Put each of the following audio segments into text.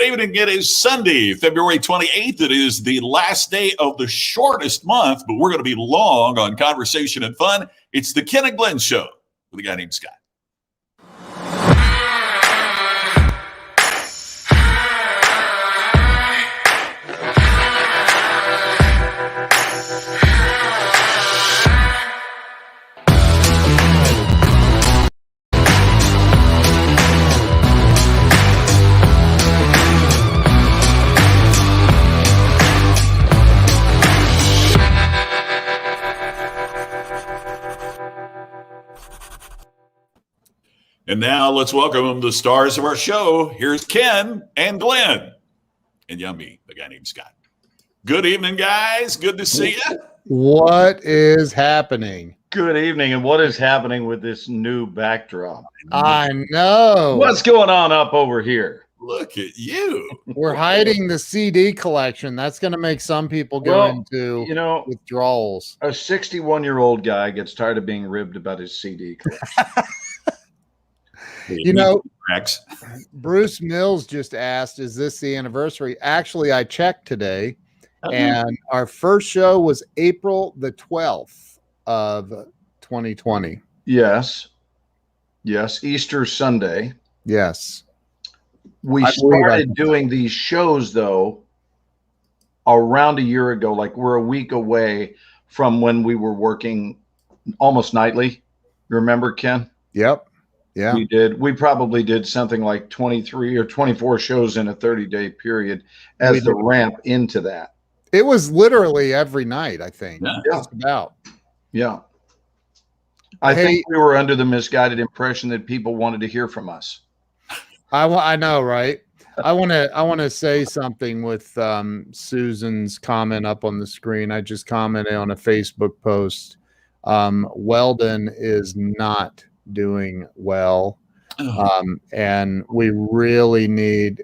evening. It is Sunday, February 28th. It is the last day of the shortest month, but we're going to be long on conversation and fun. It's the Ken and Glenn Show with a guy named Scott. And now let's welcome the stars of our show. Here's Ken and Glenn. And me, the guy named Scott. Good evening, guys. Good to see you. What is happening? Good evening. And what is happening with this new backdrop? I know. What's going on up over here? Look at you. We're hiding the CD collection. That's going to make some people go into withdrawals. A 61-year-old guy gets tired of being ribbed about his CD collection. Bruce Mills just asked, is this the anniversary? Actually, I checked today, and our first show was April the 12th of 2020. Yes. Easter Sunday. Yes. We started doing these shows, though, around a year ago. Like, we're a week away from when we were working almost nightly. Remember, Ken? Yep. Yeah, we did. We probably did something like 23 or 24 shows in a 30-day period as the ramp into that. It was literally every night, I think. Yeah. Just about. Yeah. I think we were under the misguided impression that people wanted to hear from us. I know, right? I want to say something with Susan's comment up on the screen. I just commented on a Facebook post. Weldon is not doing well, and we really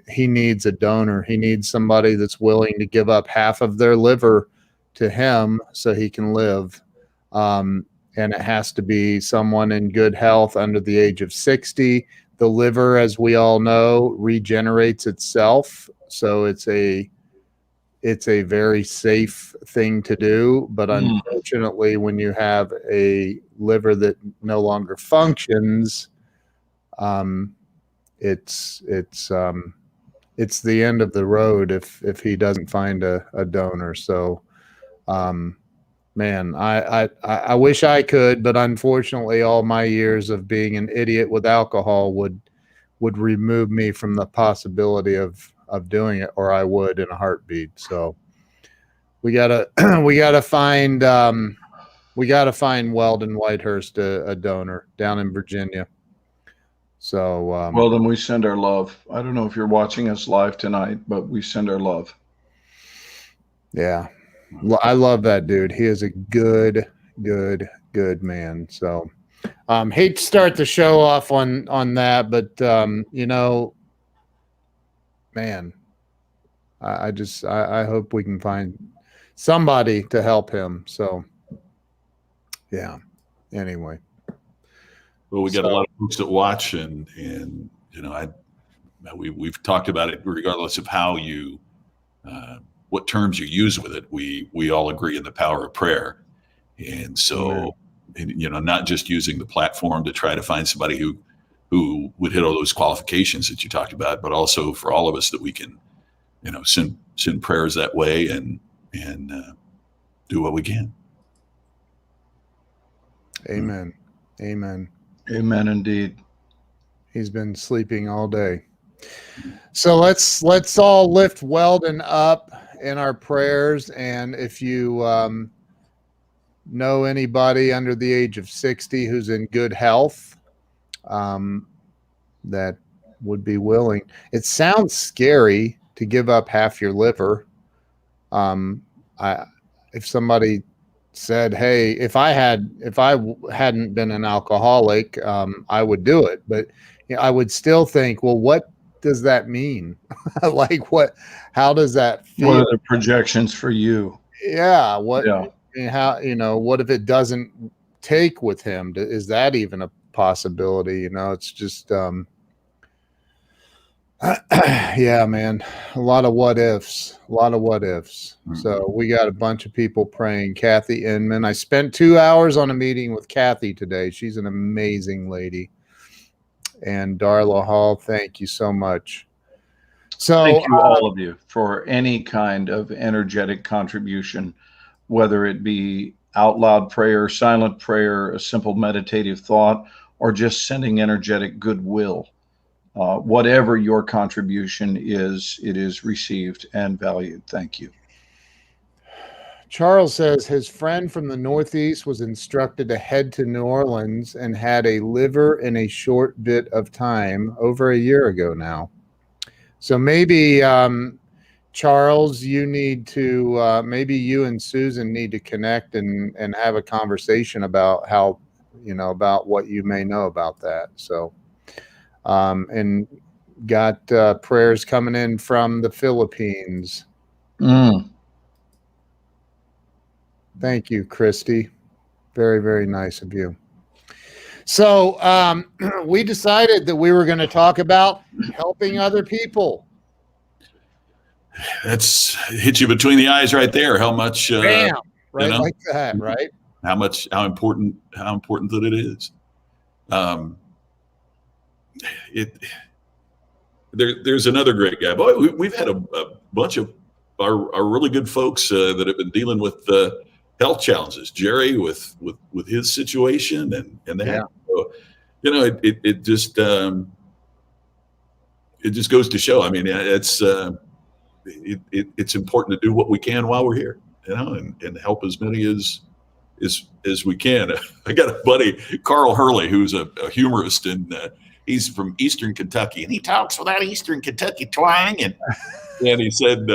he needs a donor. He needs somebody that's willing to give up half of their liver to him so he can live, and it has to be someone in good health under the age of 60. The liver, as we all know, regenerates itself, so it's a very safe thing to do. But unfortunately, when you have a liver that no longer functions, it's the end of the road if he doesn't find a donor. So, man, I wish I could, but unfortunately, all my years of being an idiot with alcohol would remove me from the possibility of doing it, or I would in a heartbeat. So we gotta find Weldon Whitehurst a donor down in Virginia. So well, then we send our love. I don't know if you're watching us live tonight, but we send our love. Yeah, I love that dude. He is a good man. So hate to start the show off on that, but man, I hope we can find somebody to help him. So, yeah. Anyway, well, we got a lot of folks that watch, and we've talked about it. Regardless of how you, what terms you use with it, we all agree in the power of prayer, and so not just using the platform to try to find somebody who would hit all those qualifications that you talked about, but also for all of us that we can, send prayers that way and do what we can. Amen. Indeed. He's been sleeping all day. So let's all lift Weldon up in our prayers. And if you know anybody under the age of 60 who's in good health, that would be willing. It sounds scary to give up half your liver. If somebody said, "Hey, if I hadn't been an alcoholic, I would do it," but I would still think, well, what does that mean? Like, how does that feel? What are the projections for you? Yeah. How, what if it doesn't take with him? Is that even a possibility? It's just, Yeah, man. A lot of what ifs. A lot of what ifs. Mhm. So we got a bunch of people praying. Kathy Inman. I spent 2 hours on a meeting with Kathy today. She's an amazing lady. And Darla Hall, thank you so much. So thank you, all of you, for any kind of energetic contribution, whether it be out loud prayer, silent prayer, a simple meditative thought, or just sending energetic goodwill. Whatever your contribution is, it is received and valued. Thank you. Charles says his friend from the Northeast was instructed to head to New Orleans and had a liver in a short bit of time over a year ago now. So maybe, Charles, you need to, maybe you and Susan need to connect and have a conversation about how, about what you may know about that. So, and got prayers coming in from the Philippines. Thank you, Christy. Very, very nice of you. So we decided that we were going to talk about helping other people. That's hit you between the eyes right there. How much, Bam, right, like that, right? How important that it is. There's another great guy. Boy, we've had a bunch of our really good folks that have been dealing with health challenges. Jerry with his situation and that. Yeah. So, it just goes to show. I mean, it's important to do what we can while we're here, and help as many as we can. I got a buddy, Carl Hurley, who's a humorist, and he's from Eastern Kentucky, and he talks with that Eastern Kentucky twang, and he said,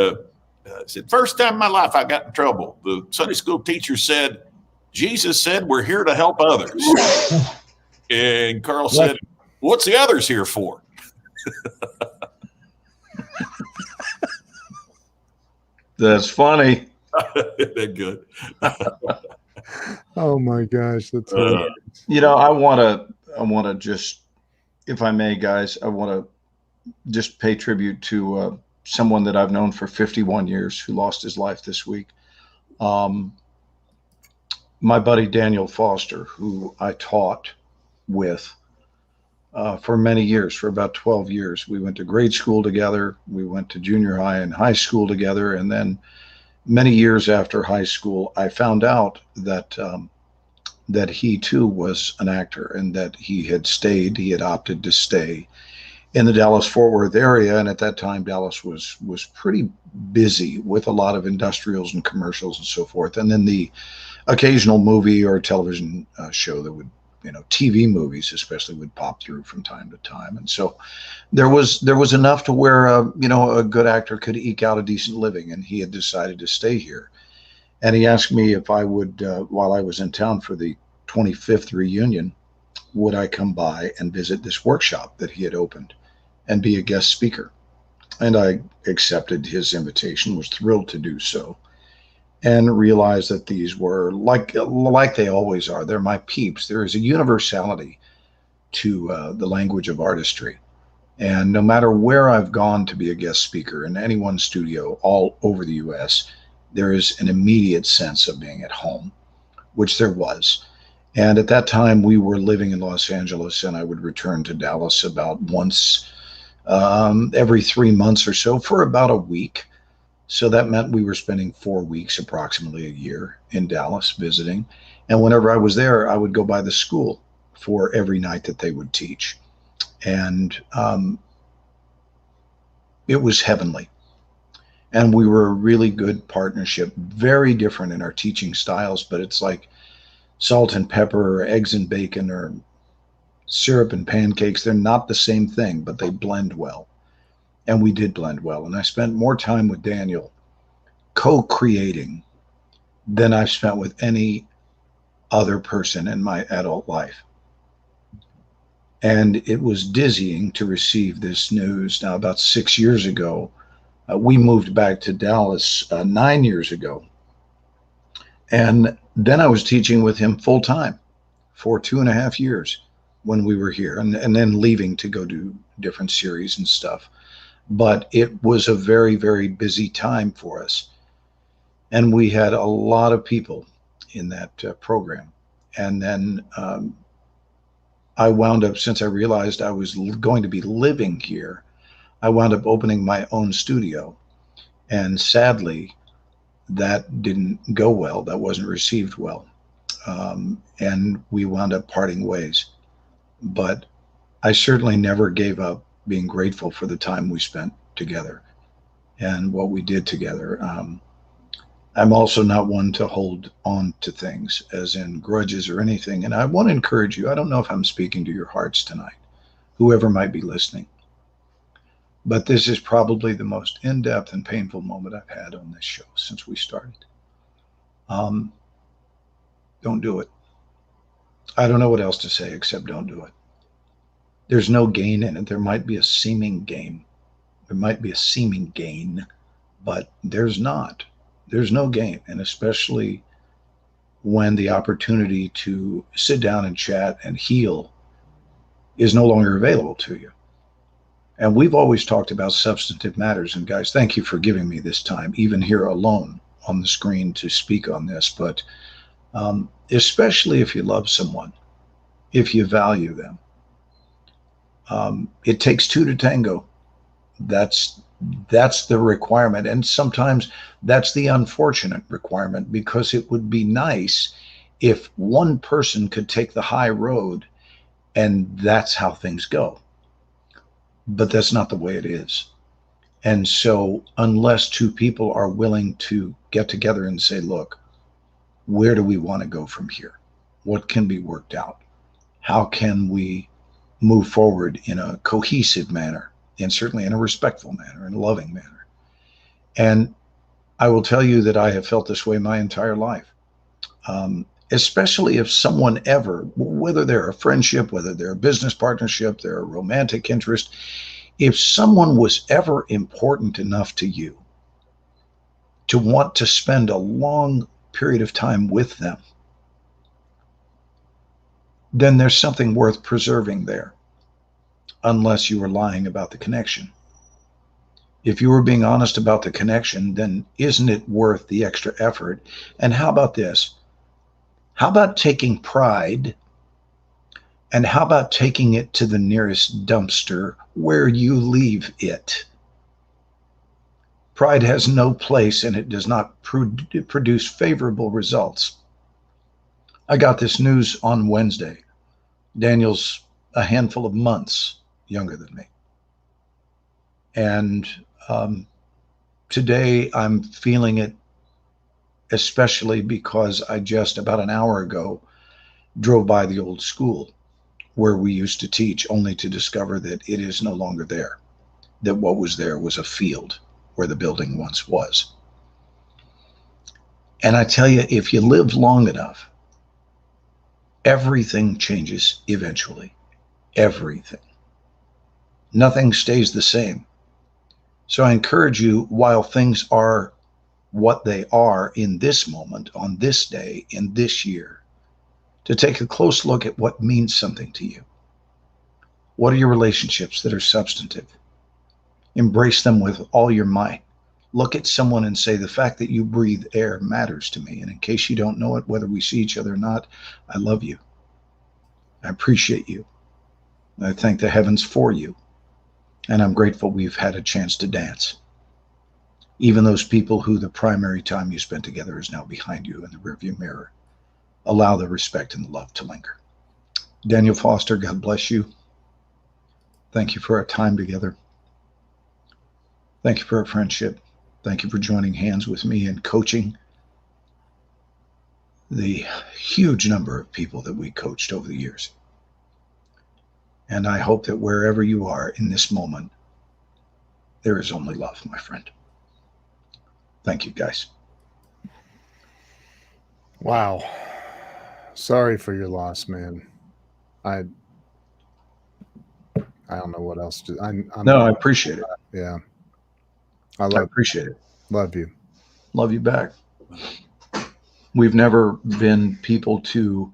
first time in my life I got in trouble. The Sunday school teacher said, Jesus said we're here to help others. And Carl said, what's the others here for? That's funny. That good. Oh my gosh, that's I want to just, if I may, guys, I want to just pay tribute to someone that I've known for 51 years who lost his life this week. My buddy Daniel Foster, who I taught with for many years, for about 12 years. We went to grade school together. We went to junior high and high school together. And then many years after high school, I found out that he too was an actor, and that he had opted to stay in the Dallas-Fort Worth area. And at that time, Dallas was pretty busy with a lot of industrials and commercials and so forth. And then the occasional movie or television show that would, TV movies especially, would pop through from time to time. And so there was enough to where, a good actor could eke out a decent living, and he had decided to stay here. And he asked me if I would, while I was in town for the 25th reunion, would I come by and visit this workshop that he had opened and be a guest speaker. And I accepted his invitation, was thrilled to do so, and realized that these were like they always are. They're my peeps. There is a universality to the language of artistry. And no matter where I've gone to be a guest speaker in anyone's studio all over the US, there is an immediate sense of being at home, which there was. And at that time, we were living in Los Angeles, and I would return to Dallas about once every 3 months or so for about a week. So that meant we were spending 4 weeks, approximately a year, in Dallas visiting. And whenever I was there, I would go by the school for every night that they would teach. And it was heavenly. And we were a really good partnership, very different in our teaching styles, but it's like salt and pepper, or eggs and bacon, or syrup and pancakes. They're not the same thing, but they blend well. And we did blend well. And I spent more time with Daniel co-creating than I've spent with any other person in my adult life. And it was dizzying to receive this news. Now, about 6 years ago, we moved back to Dallas 9 years ago. And then I was teaching with him full time for 2.5 years when we were here, and then leaving to go do different series and stuff. But it was a very, very busy time for us. And we had a lot of people in that program. And then I wound up, since I realized I was going to be living here, I wound up opening my own studio. And sadly, that didn't go well. That wasn't received well. And we wound up parting ways. But I certainly never gave up being grateful for the time we spent together and what we did together. I'm also not one to hold on to things, as in grudges or anything. And I want to encourage you. I don't know if I'm speaking to your hearts tonight, whoever might be listening. But this is probably the most in-depth and painful moment I've had on this show since we started. Don't do it. I don't know what else to say except don't do it. There's no gain in it. There might be a seeming gain. There might be a seeming gain, but there's not. There's no gain. And especially when the opportunity to sit down and chat and heal is no longer available to you. And we've always talked about substantive matters. And guys, thank you for giving me this time, even here alone on the screen, to speak on this. But especially if you love someone, if you value them, it takes two to tango. That's the requirement. And sometimes that's the unfortunate requirement, because it would be nice if one person could take the high road and that's how things go. But that's not the way it is. And so unless two people are willing to get together and say, look, where do we want to go from here? What can be worked out? How can we move forward in a cohesive manner, and certainly in a respectful manner, in a loving manner? And I will tell you that I have felt this way my entire life. Especially if someone ever, whether they're a friendship, whether they're a business partnership, they're a romantic interest, if someone was ever important enough to you to want to spend a long period of time with them, then there's something worth preserving there, unless you were lying about the connection. If you were being honest about the connection, then isn't it worth the extra effort? And how about this? How about taking pride, and how about taking it to the nearest dumpster where you leave it? Pride has no place, and it does not produce favorable results. I got this news on Wednesday. Daniel's a handful of months younger than me. And today I'm feeling it, especially because I just about an hour ago drove by the old school where we used to teach, only to discover that it is no longer there, that what was there was a field where the building once was. And I tell you, if you live long enough, everything changes eventually. Everything. Nothing stays the same. So I encourage you, while things are what they are in this moment, on this day, in this year, to take a close look at what means something to you. What are your relationships that are substantive? Embrace them with all your might. Look at someone and say, the fact that you breathe air matters to me. And in case you don't know it, whether we see each other or not, I love you. I appreciate you. I thank the heavens for you. And I'm grateful we've had a chance to dance. Even those people who the primary time you spent together is now behind you in the rearview mirror. Allow the respect and the love to linger. Daniel Foster, God bless you. Thank you for our time together. Thank you for our friendship. Thank you for joining hands with me in coaching the huge number of people that we coached over the years. And I hope that wherever you are in this moment, there is only love, my friend. Thank you, guys. Wow. Sorry for your loss, man. I don't know what else to. I appreciate it. Yeah. I appreciate it. Love you. Love you back. We've never been people to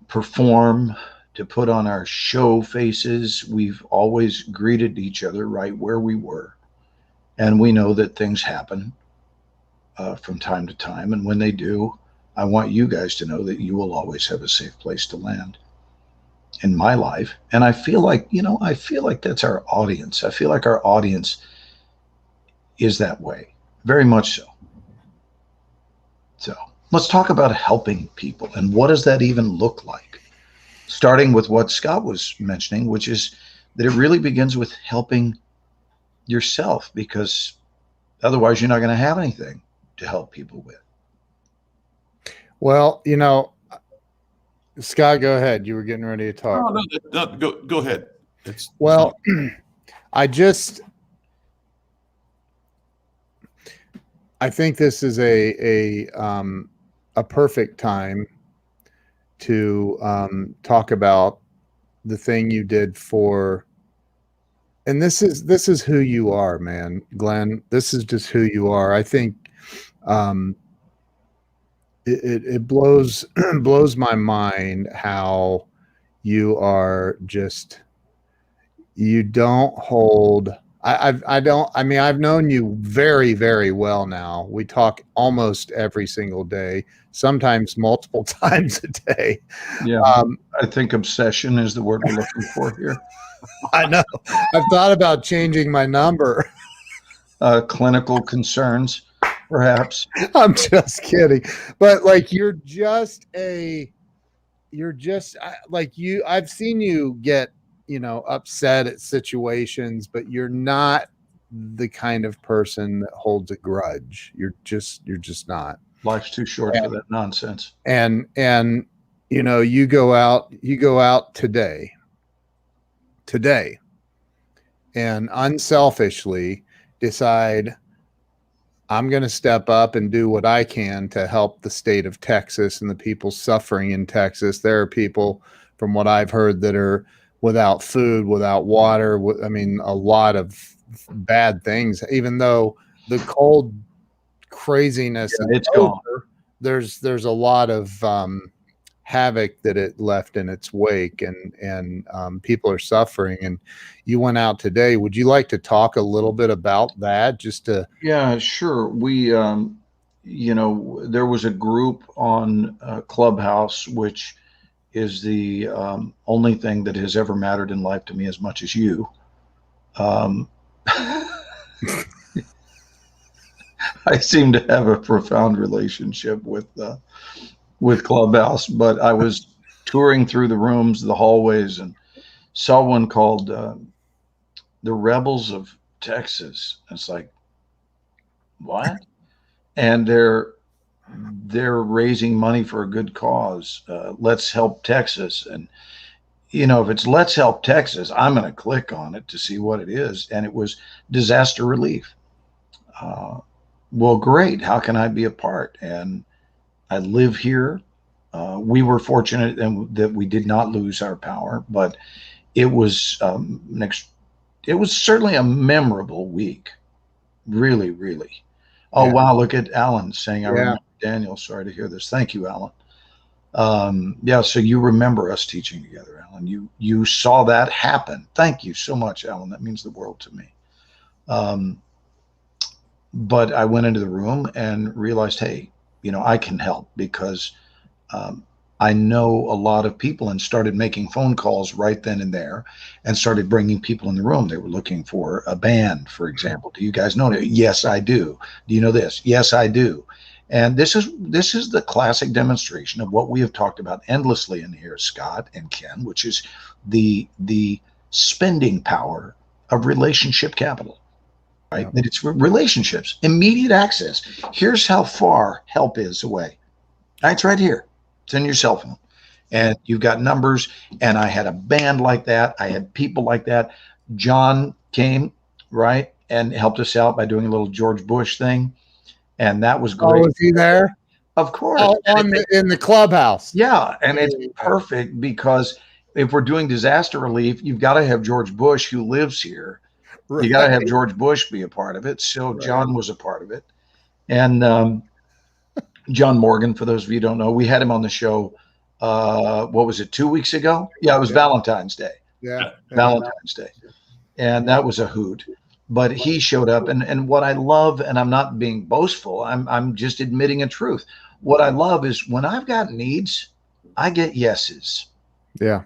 perform, to put on our show faces. We've always greeted each other right where we were. And we know that things happen from time to time. And when they do, I want you guys to know that you will always have a safe place to land in my life. And I feel like, I feel like that's our audience. I feel like our audience is that way, very much so. So let's talk about helping people. And what does that even look like? Starting with what Scott was mentioning, which is that it really begins with helping yourself, because otherwise you're not going to have anything to help people with. Well, Scott, go ahead. You were getting ready to talk. No, go ahead. I think this is a perfect time to talk about the thing you did for, and this is who you are, man, Glenn. This is just who you are. I think it blows my mind how you are just, you don't hold. I've known you very, very well now. We talk almost every single day, sometimes multiple times a day. Yeah. I think obsession is the word we're looking for here. I know. I've thought about changing my number. Clinical concerns, perhaps. I'm just kidding. But like, I've seen you get, upset at situations, but you're not the kind of person that holds a grudge. You're just not. Life's too short for that nonsense. And you go out today and unselfishly decide, I'm going to step up and do what I can to help the state of Texas and the people suffering in Texas. There are people, from what I've heard, that are without food, without water. I mean, a lot of bad things, even though the cold craziness is over, there's a lot of havoc that it left in its wake, and people are suffering. And you went out today. Would you like to talk a little bit about that? Yeah, sure. We, there was a group on Clubhouse, which is the only thing that has ever mattered in life to me as much as you. I seem to have a profound relationship with Clubhouse, but I was touring through the rooms, the hallways, and saw one called the Rebels of Texas. It's like, what? And they're raising money for a good cause. Let's help Texas. And, if it's Let's Help Texas, I'm going to click on it to see what it is. And it was disaster relief. Well, great. How can I be a part? And I live here. We were fortunate that we did not lose our power, but it was it was certainly a memorable week. Really, really. Oh, yeah. Wow. Look at Alan saying, I remember Daniel. Sorry to hear this. Thank you, Alan. So you remember us teaching together, Alan. You saw that happen. Thank you so much, Alan. That means the world to me. But I went into the room and realized, hey, I can help, because I know a lot of people, and started making phone calls right then and there, and started bringing people in the room. They were looking for a band, for example. Do you guys know it? Yes, I do. Do you know this? Yes, I do. And this is the classic demonstration of what we have talked about endlessly in here, Scott and Ken, which is the spending power of relationship capital. Right? Yeah. That it's relationships, immediate access. Here's how far help is away. It's right here. It's in your cell phone. And you've got numbers. And I had a band like that. I had people like that. John came, right, and helped us out by doing a little George Bush thing. And that was great. Oh, was he there? Of course. Oh, in the clubhouse. Yeah. And it's perfect, because if we're doing disaster relief, you've got to have George Bush, who lives here. Right. You got to have George Bush be a part of it. So right. John was a part of it. And John Morgan, for those of you who don't know, we had him on the show what was it, 2 weeks ago? Yeah, it was Valentine's Day. Yeah. Valentine's Day. And that was a hoot. But he showed up, and what I love, and I'm not being boastful, I'm just admitting a truth. What I love is when I've got needs, I get yeses. Yeah.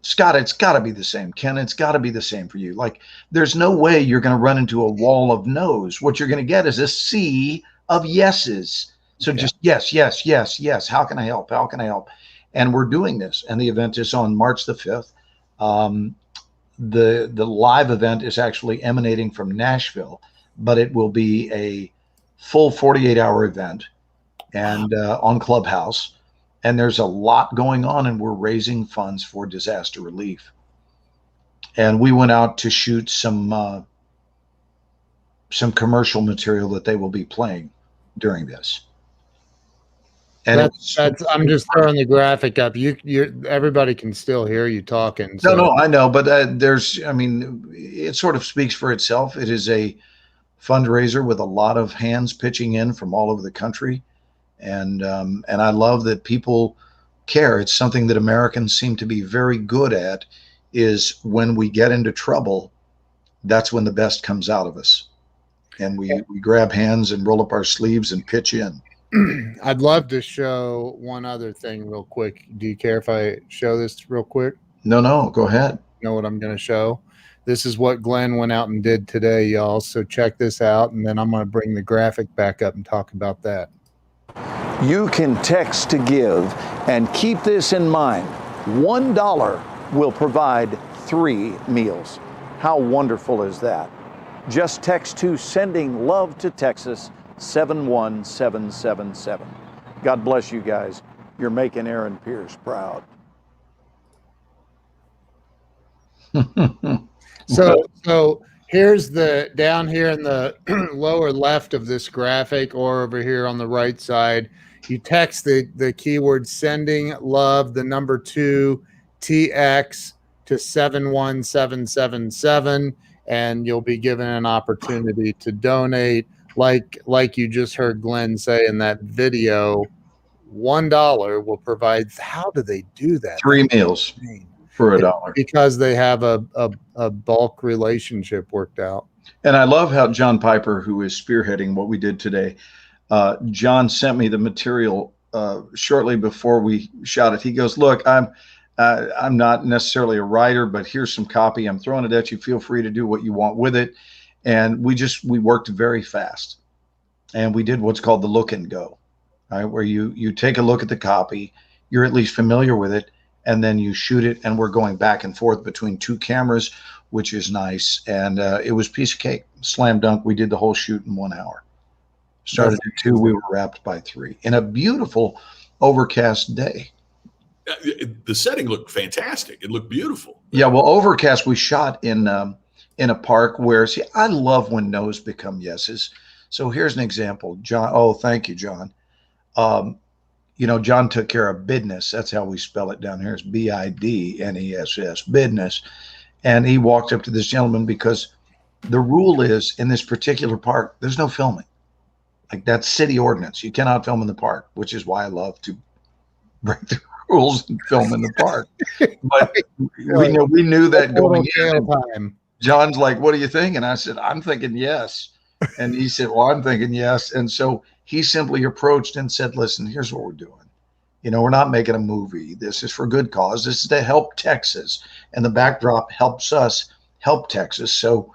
Scott, it's got to be the same. Ken, it's got to be the same for you. Like, there's no way you're going to run into a wall of no's. What you're going to get is a sea of yeses. So just yes, yes, yes, yes. How can I help? How can I help? And we're doing this. And the event is on March the 5th. The live event is actually emanating from Nashville, but it will be a full 48-hour event and on Clubhouse. And there's a lot going on, and we're raising funds for disaster relief. And we went out to shoot some commercial material that they will be playing during this. And I'm just throwing the graphic up. Everybody can still hear you talking. So. No, I know, but it sort of speaks for itself. It is a fundraiser with a lot of hands pitching in from all over the country. And I love that people care. It's something that Americans seem to be very good at, is when we get into trouble, that's when the best comes out of us. And we grab hands and roll up our sleeves and pitch in. I'd love to show one other thing real quick. Do you care if I show this real quick? No, go ahead. You know what I'm going to show? This is what Glenn went out and did today, y'all. So check this out, and then I'm going to bring the graphic back up and talk about that. You can text to give, and keep this in mind. $1 will provide 3 meals. How wonderful is that? Just text to Sending Love to Texas 71777. God bless you guys. You're making Aaron Pierce proud. So here's down here in the lower left of this graphic, or over here on the right side, you text the keyword Sending Love, the number 2 TX to 71777, and you'll be given an opportunity to donate. Like you just heard Glenn say in that video, $1 will provide. How do they do that? 3 meals for $1, because they have a bulk relationship worked out. And I love how John Piper, who is spearheading what we did today, John sent me the material shortly before we shot it. He goes, "Look, I'm not necessarily a writer, but here's some copy. I'm throwing it at you. Feel free to do what you want with it." And we worked very fast, and we did what's called the look and go, right? Where you take a look at the copy, you're at least familiar with it, and then you shoot it. And we're going back and forth between 2 cameras, which is nice. And it was piece of cake, slam dunk. We did the whole shoot in 1 hour. Started at 2, we were wrapped by 3 in a beautiful overcast day. The setting looked fantastic. It looked beautiful. Yeah, well, overcast. We shot in a park where, see, I love when no's become yeses. So here's an example, John. Oh, thank you, John. John took care of business. That's how we spell it down here. It's BIDNESS, business. And he walked up to this gentleman because the rule is in this particular park, there's no filming. Like, that's city ordinance. You cannot film in the park, which is why I love to break the rules and film in the park. But we knew that going in. John's like, "What do you think?" And I said, "I'm thinking yes." And he said, "Well, I'm thinking yes." And so he simply approached and said, "Listen, here's what we're doing. We're not making a movie. This is for good cause. This is to help Texas. And the backdrop helps us help Texas." So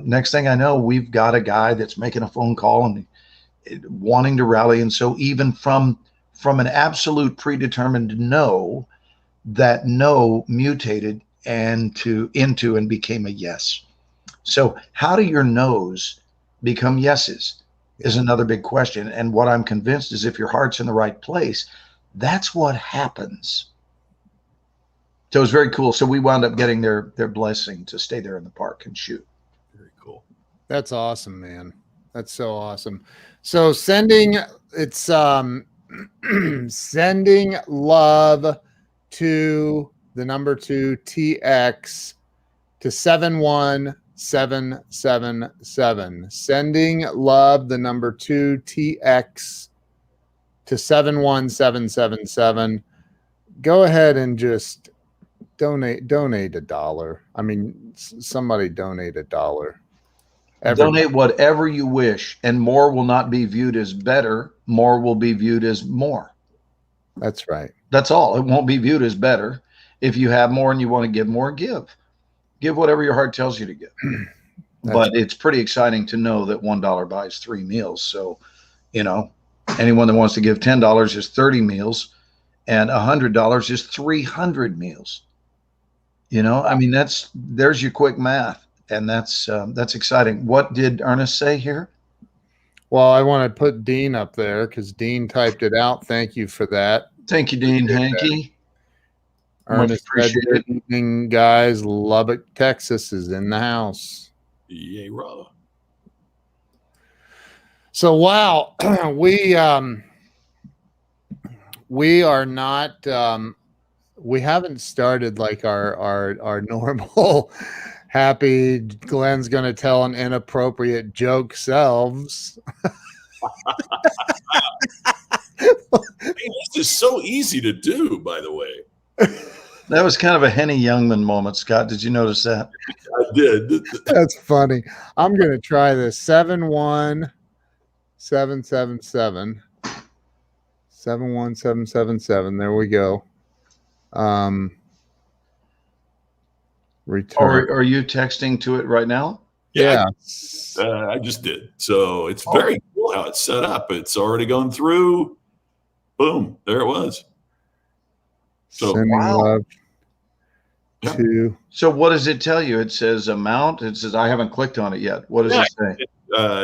next thing I know, we've got a guy that's making a phone call and wanting to rally. And so even from an absolute predetermined no, that no mutated into and became a yes. So how do your no's become yeses is another big question. And what I'm convinced is if your heart's in the right place, that's what happens. So it was very cool. So we wound up getting their blessing to stay there in the park and shoot. Very cool. That's awesome, man. That's so awesome. So sending love to the number 2 TX to 71777. Sending love, the number 2 TX to 71777. go ahead and just donate $1. I mean, somebody donate $1. Donate whatever you wish, and more will not be viewed as better. More will be viewed as more. That's right. That's all. It won't be viewed as better. If you have more and you want to give more, give whatever your heart tells you to give. But it's pretty exciting to know that $1 buys 3 meals. So, anyone that wants to give $10 is 30 meals, and $100 is 300 meals. I mean, there's your quick math, and that's exciting. What did Ernest say here? Well, I want to put Dean up there because Dean typed it out. Thank you for that. Thank you, Dean Hankey. Ernest said, good evening, guys. Lubbock, Texas is in the house. Yay, raw. So, wow, we are not, we haven't started like our normal happy Glenn's going to tell an inappropriate joke selves. This is so easy to do, by the way. That was kind of a Henny Youngman moment, Scott. Did you notice that? I did. That's funny. I'm going to try this. 71777. 71777. There we go. Return. Are you texting to it right now? Yeah. I just did. So it's very cool how it's set up. It's already gone through. Boom. There it was. So Sending love to. So what does it tell you? It says amount. It says I haven't clicked on it yet. What does it say?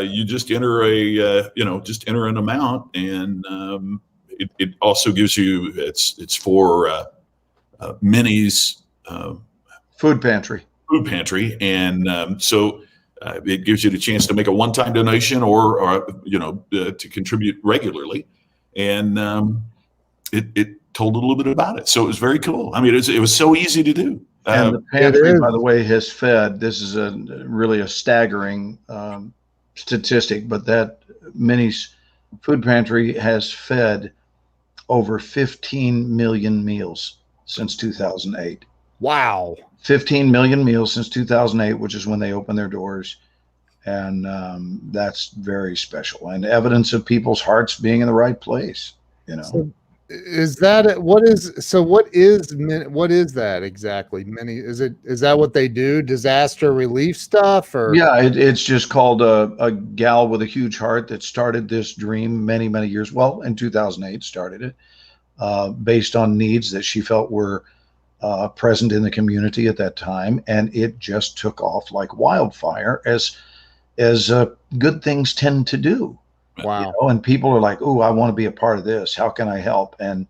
You just enter enter an amount, and it also gives you it's for Minnie's food pantry, and so it gives you the chance to make a one-time donation or to contribute regularly, and it told a little bit about it. So it was very cool. I mean, it was so easy to do. And the pantry, by the way, has fed. This is really a staggering statistic, but that Minnie's food pantry has fed over 15 million meals since 2008. Wow. 15 million meals since 2008, which is when they opened their doors. And that's very special and evidence of people's hearts being in the right place. So is that what is that exactly? Is that what they do? Disaster relief stuff? Or yeah, it's just called a gal with a huge heart that started this dream many years. Well, in 2008 started it based on needs that she felt were present in the community at that time, and it just took off like wildfire as good things tend to do. Wow. And people are like, "Oh, I want to be a part of this. How can I help?" And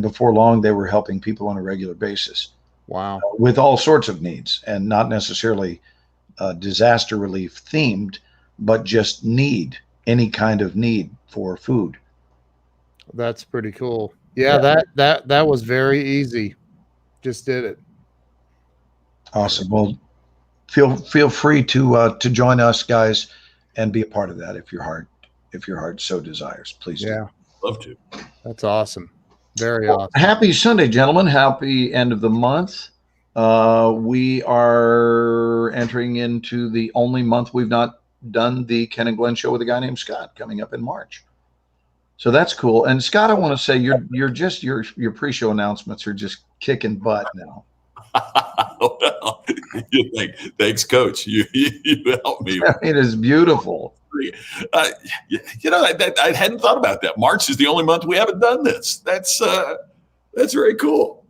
before long, they were helping people on a regular basis. Wow. With all sorts of needs, and not necessarily disaster relief themed, but just any kind of need for food. That's pretty cool. Yeah. That was very easy. Just did it. Awesome. Well, feel free to join us, guys, and be a part of that if your heart so desires. Please do. Love to. That's awesome. Very awesome. Happy Sunday, gentlemen. Happy end of the month. We are entering into the only month we've not done the Ken and Glenn show with a guy named Scott coming up in March. So that's cool. And Scott, I want to say your pre-show announcements are just kicking butt now. Well, thanks, Coach. You helped me. It is beautiful. I hadn't thought about that. March is the only month we haven't done this. That's very cool.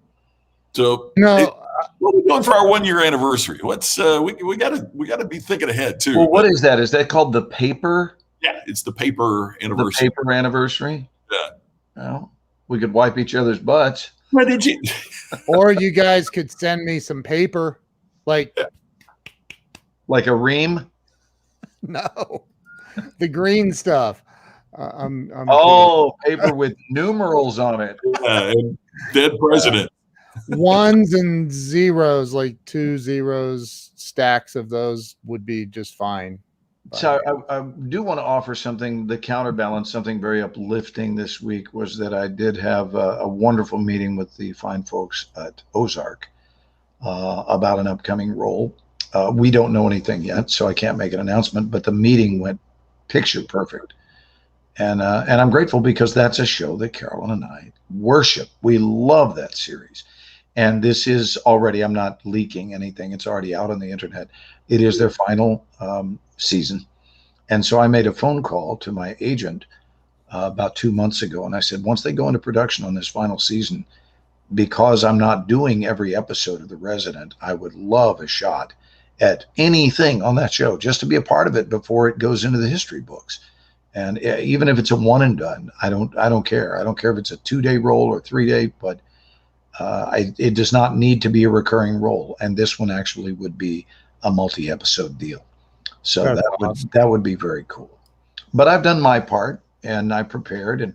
So, what are we doing for our 1 year anniversary? What's we gotta be thinking ahead too. Well, what is that? Is that called the paper? Yeah, it's the paper anniversary. The paper anniversary. Yeah. Well, we could wipe each other's butts. Why did you? Or you guys could send me some paper, like a ream. No, the green stuff. I'm paper with numerals on it. And dead president. Ones and zeros, like 2 zeros, stacks of those would be just fine. So I do want to offer something, the counterbalance, something very uplifting this week was that I did have a wonderful meeting with the fine folks at Ozark about an upcoming role. We don't know anything yet, so I can't make an announcement, but the meeting went picture perfect. And I'm grateful because that's a show that Carolyn and I worship. We love that series. And this is already, I'm not leaking anything. It's already out on the internet. It is their final season. And so I made a phone call to my agent about 2 months ago. And I said, once they go into production on this final season, because I'm not doing every episode of The Resident, I would love a shot at anything on that show just to be a part of it before it goes into the history books. And even if it's a one and done, I don't care. I don't care if it's a 2-day role or 3-day, but it does not need to be a recurring role. And this one actually would be a multi-episode deal. So that would be very cool. But I've done my part and I prepared and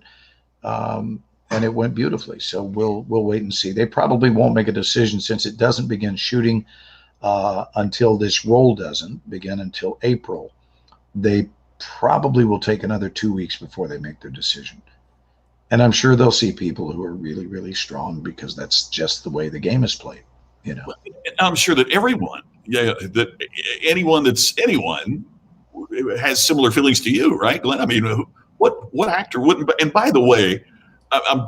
it went beautifully. So we'll wait and see. They probably won't make a decision since it doesn't begin shooting until this role doesn't begin until April. They probably will take another 2 weeks before they make their decision. And I'm sure they'll see people who are really, really strong because that's just the way the game is played, you know. I'm sure that everyone, that anyone has similar feelings to you, right, Glenn? I mean, what actor wouldn't? And by the way, I'm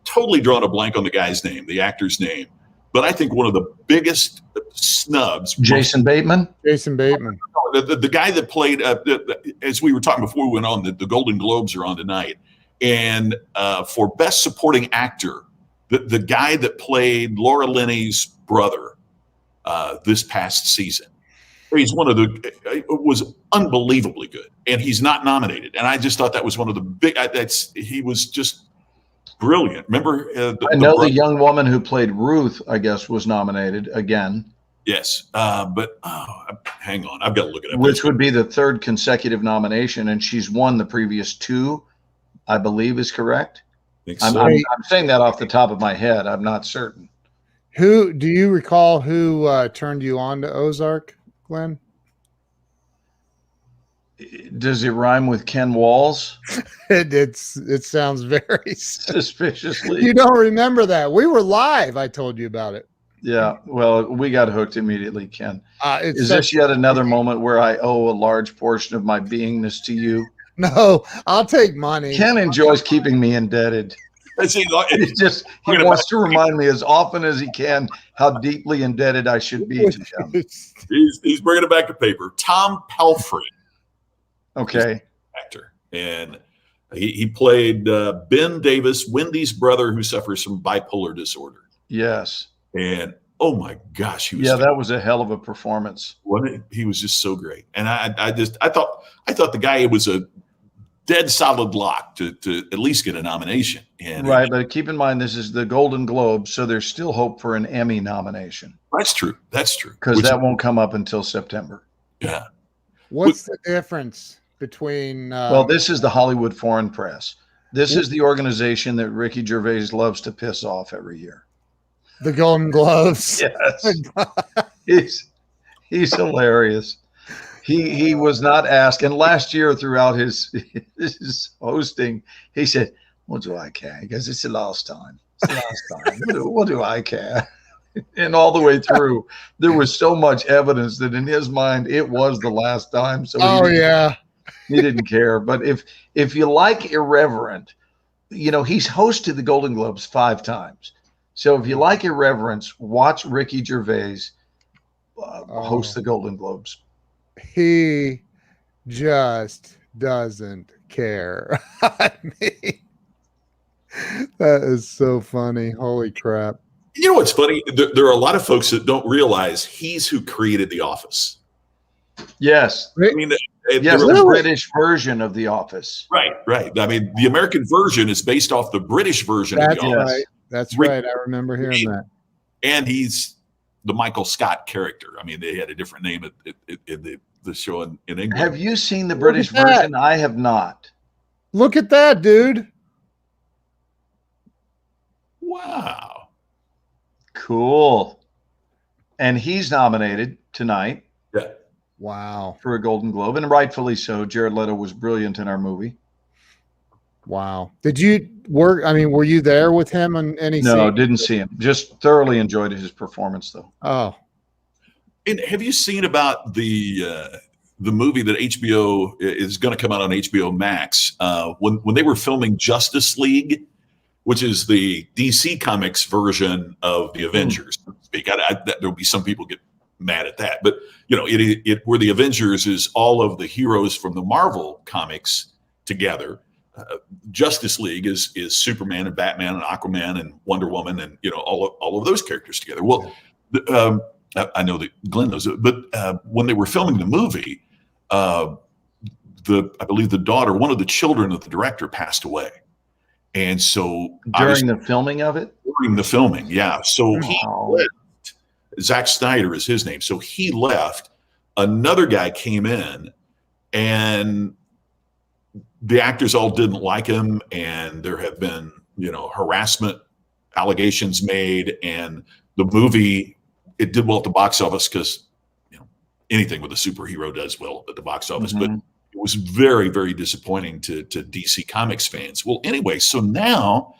totally drawing a blank on the guy's name, the actor's name, but I think one of the biggest snubs. Jason Bateman. The guy that played, as we were talking before we went on, the Golden Globes are on tonight. And for Best Supporting Actor, the guy that played Laura Linney's brother this past season, he's was unbelievably good, and he's not nominated. And I just thought that was one of the big. He was just brilliant. Remember, the young woman who played Ruth, I guess, was nominated again. Yes, but hang on, I've got to look it up. Which would be the third consecutive nomination, and she's won the previous 2. I believe is correct. I'm saying that off the top of my head. I'm not certain. Who do you recall who turned you on to Ozark, Glenn? Does it rhyme with Ken Walls? It sounds very suspiciously. You don't remember that? We were live. I told you about it. Yeah. Well, we got hooked immediately, Ken. Is this yet another moment where I owe a large portion of my beingness to you? No, I'll take money. Ken enjoys keeping me indebted. He wants to remind me as often as he can how deeply indebted I should be to him. He's bringing it back to paper. Tom Pelfrey. Okay. Actor. And he played Ben Davis, Wendy's brother who suffers from bipolar disorder. Yes. And oh my gosh, that was a hell of a performance. He was just so great. And I thought the guy was a dead solid lock to at least get a nomination. And right, but keep in mind this is the Golden Globe, so there's still hope for an Emmy nomination. That's true. Because that won't come up until September. Yeah. What's the difference between? Well, this is the Hollywood Foreign Press. This is the organization that Ricky Gervais loves to piss off every year. The Golden Globes. Yes. He's hilarious. He was not asked, and last year throughout his hosting, he said, "What do I care?" He goes, "It's the last time. It's the last time. What do I care?" And all the way through, there was so much evidence that in his mind it was the last time. So he didn't care. But if you like irreverent, he's hosted the Golden Globes 5 times. So if you like irreverence, watch Ricky Gervais host the Golden Globes. He just doesn't care. I mean, that is so funny. Holy crap. You know what's funny? There are a lot of folks that don't realize he's who created The Office. Yes. I mean, the British version of The Office. Right. I mean, the American version is based off the British version of The Office. Right. That's right. I remember hearing that. And he's the Michael Scott character. I mean, they had a different name in the show in England. Have you seen the British version? I have not. Look at that, dude. Wow. Cool. And he's nominated tonight. Yeah. Wow. for a Golden Globe, and rightfully so. Jared Leto was brilliant in our movie. Wow. Did you work? I mean, were you there with him on any No, scene? didn't see him. Just thoroughly enjoyed his performance, though. Oh, And have you seen about the movie that HBO is going to come out on HBO Max? When they were filming Justice League, which is the DC Comics version of the Avengers, so to speak. There'll be some people get mad at that, but it where the Avengers is all of the heroes from the Marvel comics together. Justice League is Superman and Batman and Aquaman and Wonder Woman and all of those characters together. Well, I know that Glenn knows it, but when they were filming the movie, I believe the daughter, one of the children of the director, passed away, and so During the filming of it? during the filming, yeah. So he Wow. left. Zack Snyder is his name. So he left. Another guy came in, and the actors all didn't like him, and there have been harassment allegations made, and the movie, it did well at the box office because anything with a superhero does well at the box office, but it was very, very disappointing to DC Comics fans. Well, anyway, so now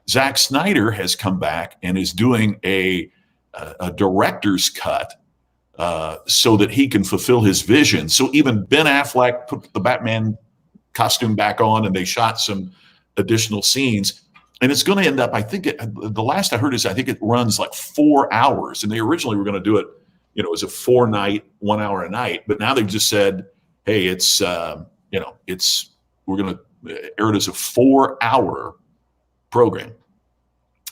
Zack Snyder has come back and is doing a director's cut so that he can fulfill his vision. So even Ben Affleck put the Batman costume back on, and they shot some additional scenes. And it's going to end up, I think the last I heard is I think it runs like 4 hours. And they originally were going to do it, as a 4-night, 1 hour a night. But now they've just said, hey, it's we're going to air it as a 4-hour program.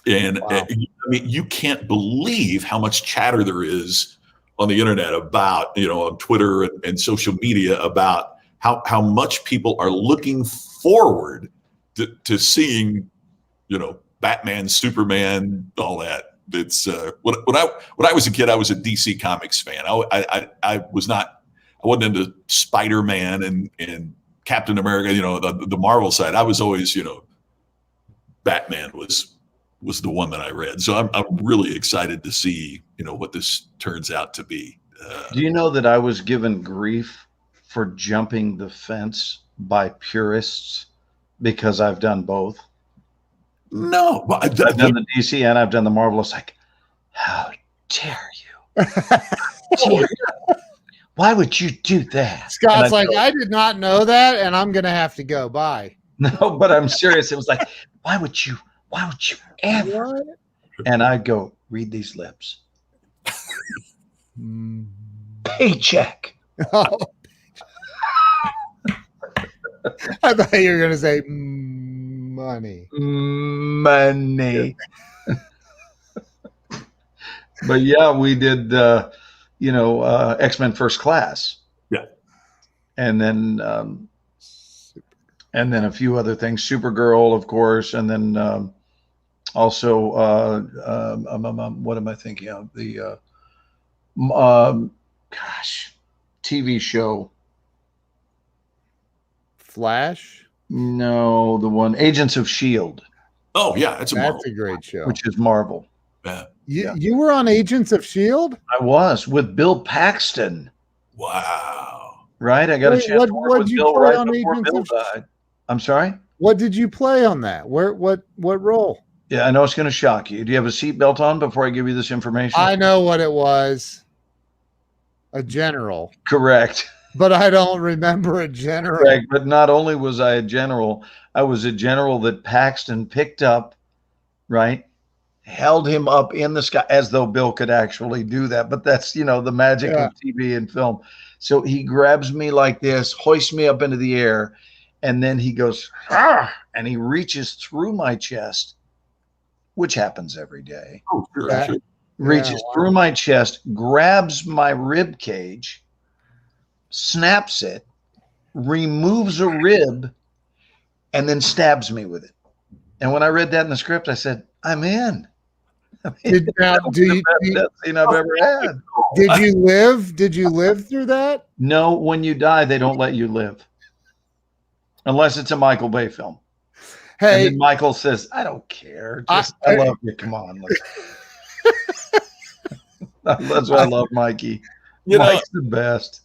And Wow. I mean, you can't believe how much chatter there is on the internet about, on Twitter and social media about how much people are looking forward to seeing, Batman, Superman, all that. It's when I was a kid, I was a DC Comics fan. I wasn't into Spider-Man and Captain America, the Marvel side. I was always, Batman was the one that I read. So I'm really excited to see, what this turns out to be. Do you know that I was given grief for jumping the fence by purists because I've done both? No, well, I've done the DC and I've done the Marvel. It's like, how dare you? Why would you do that? Scott's like, I did not know that, and I'm gonna have to go. Bye. No, but I'm serious. It was like, why would you ever? What? And I go, read these lips. Mm. Paycheck. Oh. I thought you were gonna say money. Money. But yeah, we did, X-Men First Class. Yeah. And then a few other things, Supergirl, of course. And then also, what am I thinking of? The, TV show. Flash. No, the one, Agents of S.H.I.E.L.D., Oh yeah, that's That's a great show. which is Marvel. Yeah. You were on Agents of S.H.I.E.L.D.? I was with Bill Paxton, Wow. right? I got a Wait, chance to what work with did you Bill play right on before Agents Bill of died. I'm sorry? What did you play on that? What role? Yeah, I know it's going to shock you. Do you have a seatbelt on before I give you this information? I know what it was. A general. Correct. But I don't remember a general. Correct. But not only was I a general, I was a general that Paxton picked up, right? Held him up in the sky as though Bill could actually do that. But that's, the magic of TV and film. So he grabs me like this, hoists me up into the air, and then he goes, and he reaches through my chest, which happens every day. Oh, sure, Yeah. sure. Reaches through my chest, grabs my rib cage, snaps it, removes a rib, and then stabs me with it. And when I read that in the script, I said, I'm in. Did you Best scene I've ever had. live? Did you live through that? No, when you die, they don't let you live. Unless it's a Michael Bay film. And Hey, then Michael says, I don't care. I love you. Come on. That's why I love Mikey. Mike's the best.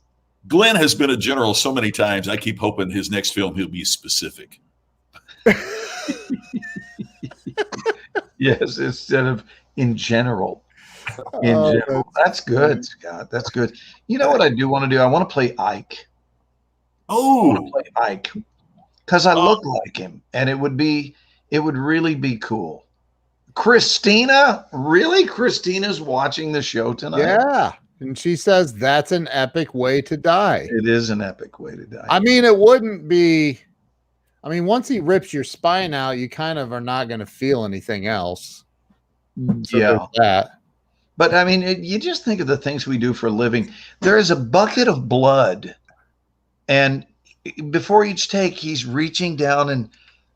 Glenn has been a general so many times. I keep hoping his next film he'll be specific. Yes, instead of in general. In general. That's good, Scott. That's good. You know what I do want to do? I want to play Ike. I want to play Ike because I look like him, and it would really be cool. Christina, really? Christina's watching the show tonight? Yeah. And she says that's an epic way to die. It is an epic way to die. I mean, it wouldn't be. I mean, once he rips your spine out, you kind of are not going to feel anything else. So yeah. That. But I mean, you just think of the things we do for a living. There is a bucket of blood, and before each take, he's reaching down and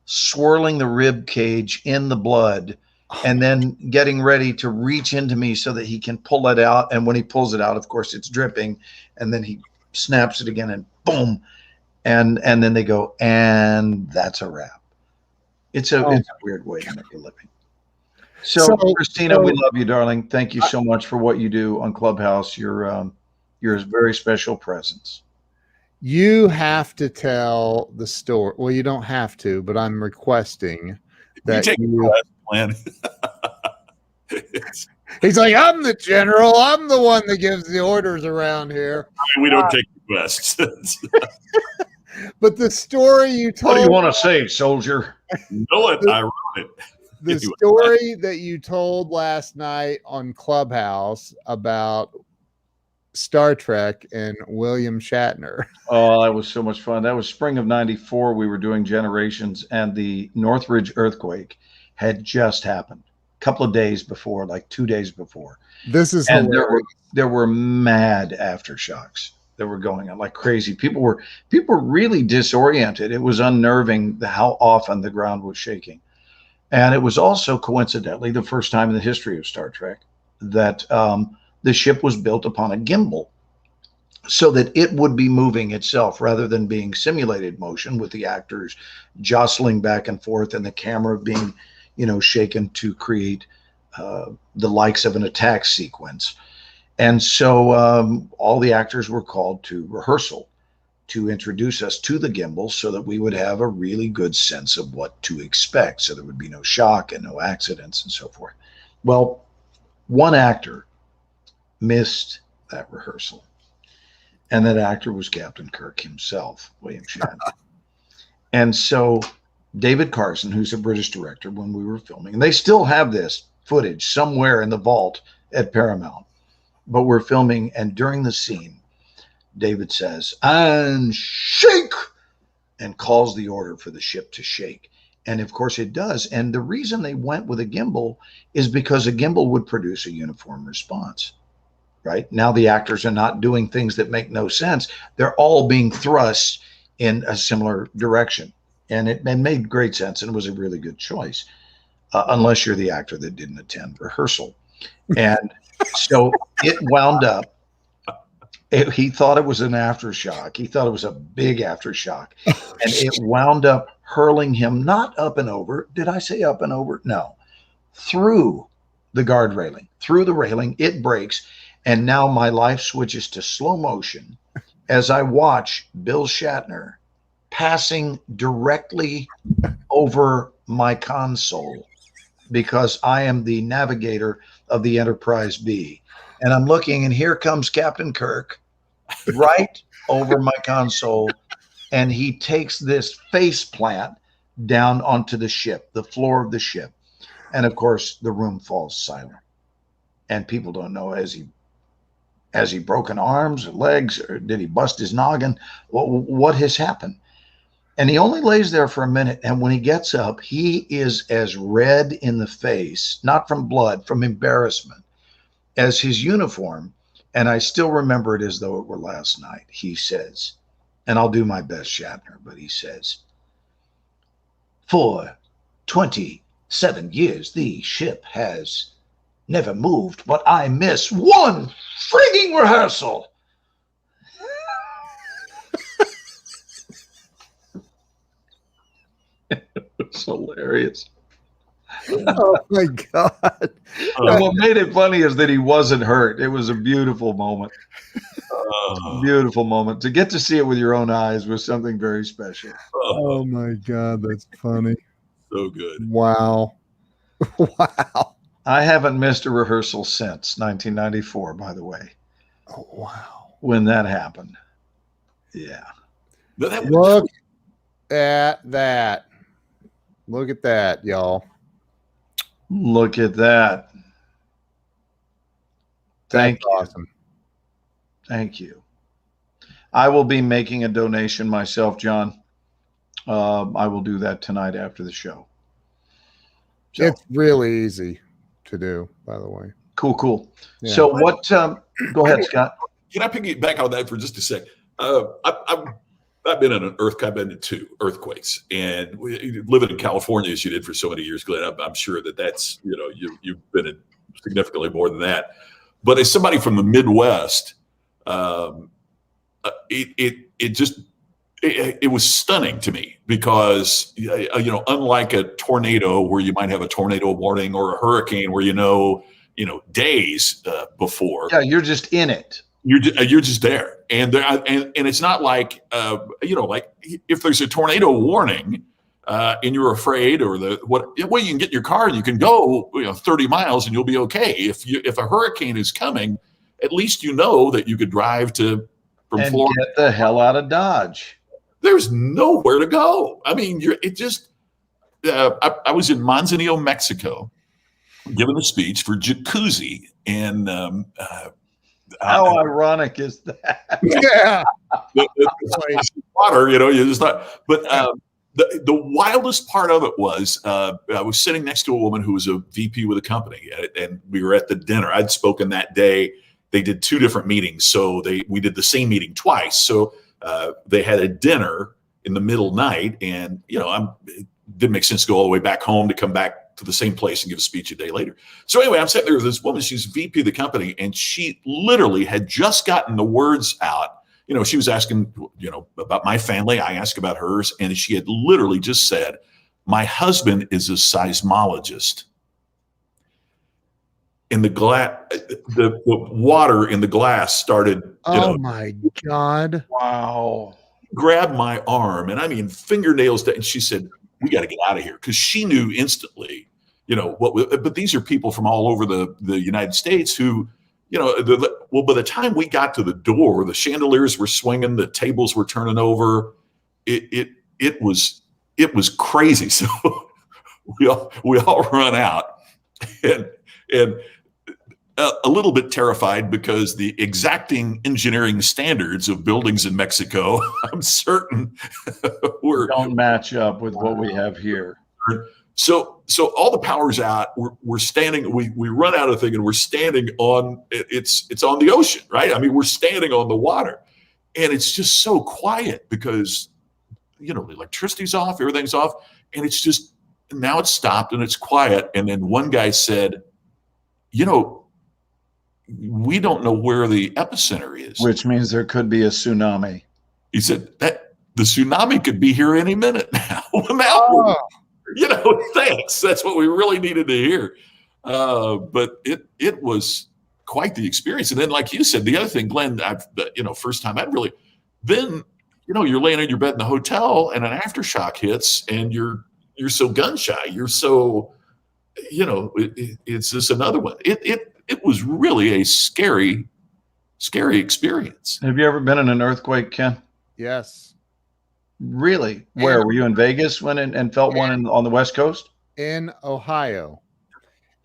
swirling the rib cage in the blood, and then getting ready to reach into me so that he can pull it out. And when he pulls it out, of course, it's dripping, and then he snaps it again, and boom, and then they go, and that's a wrap. It's a weird way to make a living. So Christina, we love you, darling. Thank you so much for what you do on Clubhouse. You're a very special presence. You have to tell the story. Well, you don't have to, but I'm requesting that plan. He's like, I'm the general. I'm the one that gives the orders around here. We don't take requests. But the story you told. What do you want to say, soldier? Know it. I wrote it. The story that you told last night on Clubhouse about Star Trek and William Shatner. Oh, that was so much fun. That was spring of '94. We were doing Generations, and the Northridge earthquake had just happened a couple of days before, like 2 days before. This is and hilarious. there were mad aftershocks that were going on like crazy. People were really disoriented. It was unnerving how often the ground was shaking. And it was also coincidentally the first time in the history of Star Trek that the ship was built upon a gimbal so that it would be moving itself rather than being simulated motion with the actors jostling back and forth and the camera being, shaken to create the likes of an attack sequence. And so all the actors were called to rehearsal to introduce us to the gimbal so that we would have a really good sense of what to expect. So there would be no shock and no accidents and so forth. Well, one actor missed that rehearsal. And that actor was Captain Kirk himself, William Shatner. And so David Carson, who's a British director when we were filming, and they still have this footage somewhere in the vault at Paramount, but we're filming, and during the scene, David says, and shake, and calls the order for the ship to shake. And of course it does. And the reason they went with a gimbal is because a gimbal would produce a uniform response, right? Now the actors are not doing things that make no sense. They're all being thrust in a similar direction. And it made great sense, and it was a really good choice, unless you're the actor that didn't attend rehearsal. And so it wound up, he thought it was an aftershock. He thought it was a big aftershock. And it wound up hurling him not up and over. Did I say up and over? No. Through the guard railing. Through the railing, it breaks. And now my life switches to slow motion as I watch Bill Shatner passing directly over my console because I am the navigator of the Enterprise B. And I'm looking, and here comes Captain Kirk right over my console, and he takes this face plant down onto the ship, the floor of the ship. And of course, the room falls silent. And people don't know, has he broken arms or legs, or did he bust his noggin? What has happened? And he only lays there for a minute, and when he gets up, he is as red in the face, not from blood, from embarrassment, as his uniform. And I still remember it as though it were last night. He says, and I'll do my best Shatner, but he says, for 27 years, the ship has never moved, but I miss one frigging rehearsal. It's hilarious. Oh my God. And what made it funny is that he wasn't hurt. It was a beautiful moment. Beautiful moment. To get to see it with your own eyes was something very special. Oh my God, that's funny. So good. Wow. Wow. I haven't missed a rehearsal since 1994, by the way. Oh, wow. When that happened. Yeah. Look at that. Look at that, y'all. Look at that. Thank you. Awesome. Thank you. I will be making a donation myself, John. I will do that tonight after the show. So. It's really easy to do, by the way. Cool. Yeah. So what? Go ahead, Scott. Can I piggyback on that for just a sec? I've been in an earthquake. I've been in 2 earthquakes, and living in California as you did for so many years, Glenn, I'm sure that's you've been in significantly more than that. But as somebody from the Midwest, it was stunning to me because unlike a tornado where you might have a tornado warning or a hurricane where days before. Yeah, you're just in it. You're just there, and it's not like like if there's a tornado warning and you're afraid or you can get in your car and you can go 30 miles and you'll be okay. If a hurricane is coming, at least you know that you could drive from Florida. Get the hell out of Dodge. There's nowhere to go. I mean, I was in Manzanillo, Mexico, giving a speech for Jacuzzi, and how ironic is that? Yeah, the water, you just thought. But the wildest part of it was I was sitting next to a woman who was a VP with a company, and we were at the dinner. I'd spoken that day. They did 2 different meetings, so we did the same meeting twice. So they had a dinner in the middle night, and it didn't make sense to go all the way back home to come back to the same place and give a speech a day later. So anyway, I'm sitting there with this woman. She's VP of the company, and she literally had just gotten the words out. She was asking, about my family. I asked about hers, and she had literally just said, "My husband is a seismologist." In the glass, the water in the glass started. My God! Wow! Grabbed my arm, and I mean fingernails. And she said, "We got to get out of here," because she knew instantly, what. But these are people from all over the United States who, by the time we got to the door, the chandeliers were swinging, the tables were turning over. It was crazy. So we all run out, and a little bit terrified because the exacting engineering standards of buildings in Mexico, I'm certain, don't match up with what we have here. So all the power's out. We're standing. We run out of thing, and we're standing on. It's on the ocean, right? I mean, we're standing on the water, and it's just so quiet because the electricity's off, everything's off, and it's just now it's stopped and it's quiet. And then one guy said, we don't know where the epicenter is. Which means there could be a tsunami. He said that the tsunami could be here any minute now. Thanks. That's what we really needed to hear. But it was quite the experience. And then, like you said, the other thing, Glenn, first time I'd really, then, you're laying in your bed in the hotel and an aftershock hits and you're so gun shy. You're so, it's just another one. It was really a scary experience. Have you ever been in an earthquake, Ken? Yes. Really? Where were you in Vegas and felt one on the West Coast? In Ohio.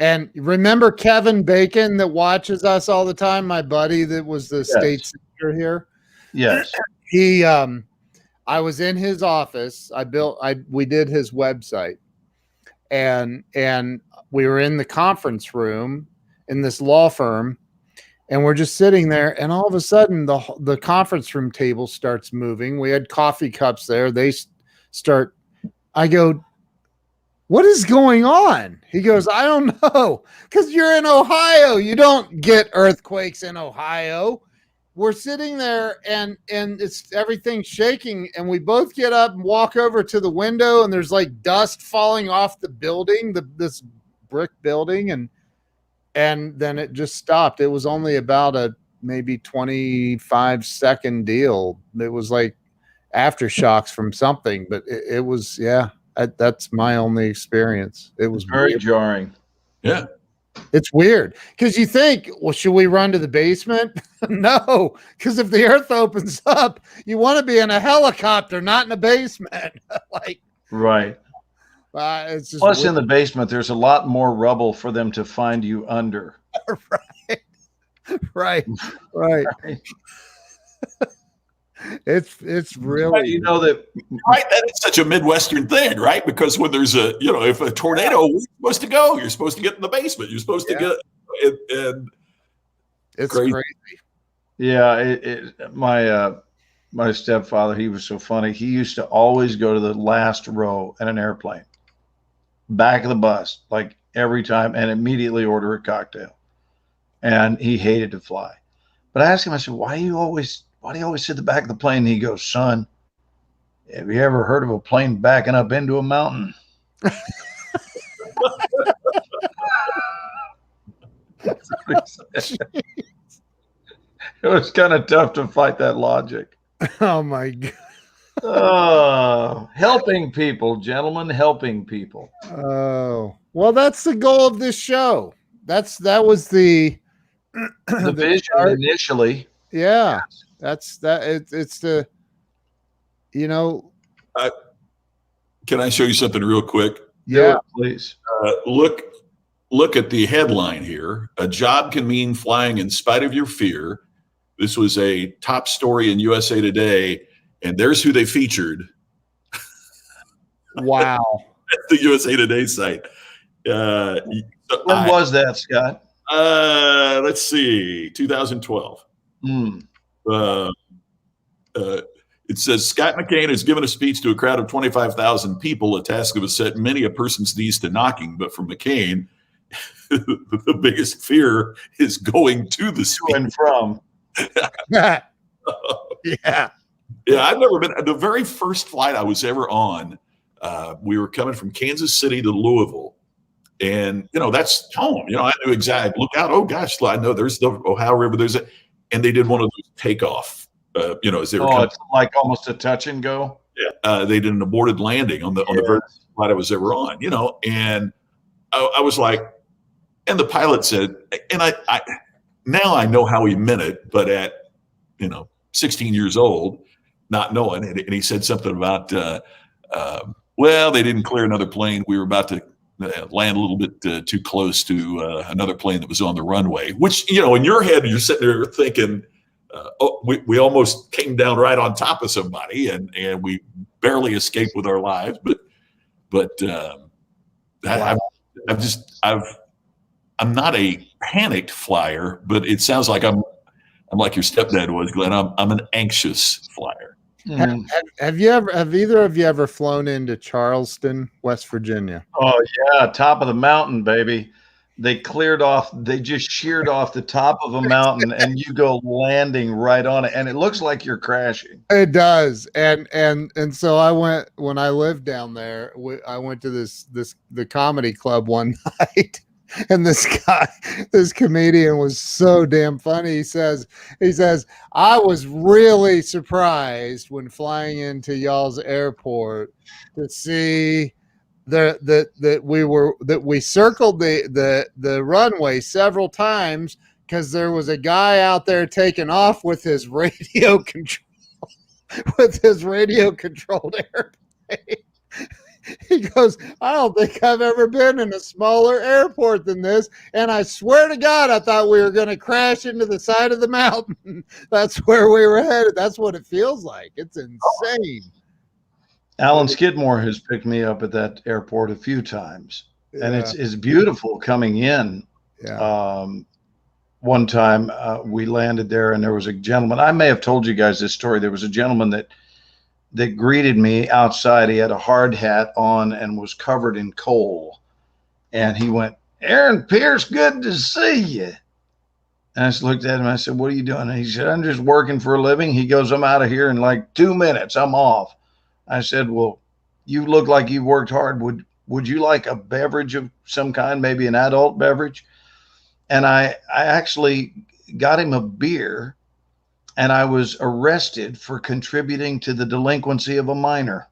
And remember Kevin Bacon that watches us all the time, my buddy that was the state senator here? Yes. He I was in his office. We did his website. And we were in the conference room in this law firm, and we're just sitting there, and all of a sudden the conference room table starts moving. We had coffee cups there. They start. I go, "What is going on?" He goes, "I don't know, because you're in Ohio. You don't get earthquakes in Ohio." We're sitting there, and it's everything's shaking, and we both get up and walk over to the window, and there's like dust falling off the building, this brick building, and then it just stopped. It was only about a maybe 25-second deal. It was like aftershocks from something, but it was, yeah, that's my only experience. It was very weird. jarring. Yeah. It's weird because you think, well, should we run to the basement? No, because if the earth opens up, you want to be in a helicopter, not in a basement. Like, right. It's just Plus, weird. in the basement, there's a lot more rubble for them to find you under. Right. It's really, you know that, right? That is such a Midwestern thing, right? Because when there's a, if a tornado, where's supposed to go? You're supposed to get in the basement. You're supposed to get, and it's crazy. Yeah, my stepfather, he was so funny. He used to always go to the last row in an airplane, back of the bus, like every time, and immediately order a cocktail. And he hated to fly. But I asked him, I said, why do you always sit at the back of the plane? And he goes, son, have you ever heard of a plane backing up into a mountain? It was kind of tough to fight that logic. Oh my God. Oh, helping people, gentlemen, helping people. Oh, well, that's the goal of this show. That was the vision initially. Yeah, that's that. It's the, can I show you something real quick? Yeah, please. Look at the headline here. A job can mean flying in spite of your fear. This was a top story in USA Today, and there's who they featured. Wow. At the USA Today site. When was that, Scott? Let's see, 2012. It says Scott McCain has given a speech to a crowd of 25,000 people, a task that was set many a person's knees to knocking. But for McCain, the biggest fear is going to the speech. And from. Yeah. Yeah, I've never been. The very first flight I was ever on, we were coming from Kansas City to Louisville. And, that's home. I knew exactly. Look out. Oh, gosh. I know there's the Ohio River. And they did one of those takeoff, as they were coming. It's like almost a touch and go. Yeah. They did an aborted landing on the very first flight I was ever on, and I was like, and the pilot said, and I now I know how he meant it, but at, 16 years old, not knowing it. And he said something about, well, they didn't clear another plane. We were about to land a little bit too close to another plane that was on the runway, which, in your head, you're sitting there thinking, we almost came down right on top of somebody and we barely escaped with our lives. But I'm not a panicked flyer, but it sounds like I'm like your stepdad was, Glenn. I'm an anxious flyer. Have either of you ever flown into Charleston, West Virginia? Oh yeah, top of the mountain, baby. They just sheared off the top of a mountain, and you go landing right on it, and it looks like you're crashing. It does, and so I went when I lived down there. I went to the comedy club one night. And this comedian was so damn funny. He says, I was really surprised when flying into y'all's airport to see that we circled the runway several times because there was a guy out there taking off with his radio controlled airplane. He goes, I don't think I've ever been in a smaller airport than this. And I swear to God, I thought we were going to crash into the side of the mountain. That's where we were headed. That's what it feels like. It's insane. Alan Skidmore has picked me up at that airport a few times. Yeah. And it's beautiful coming in. Yeah. One time we landed there and there was a gentleman. I may have told you guys this story. There was a gentleman that greeted me outside. He had a hard hat on and was covered in coal. And he went, Aaron Pierce, good to see you. And I just looked at him. I said, what are you doing? And he said, I'm just working for a living. He goes, I'm out of here in like 2 minutes. I'm off. I said, well, you look like you worked hard. Would you like a beverage of some kind, maybe an adult beverage? And I actually got him a beer, and I was arrested for contributing to the delinquency of a minor.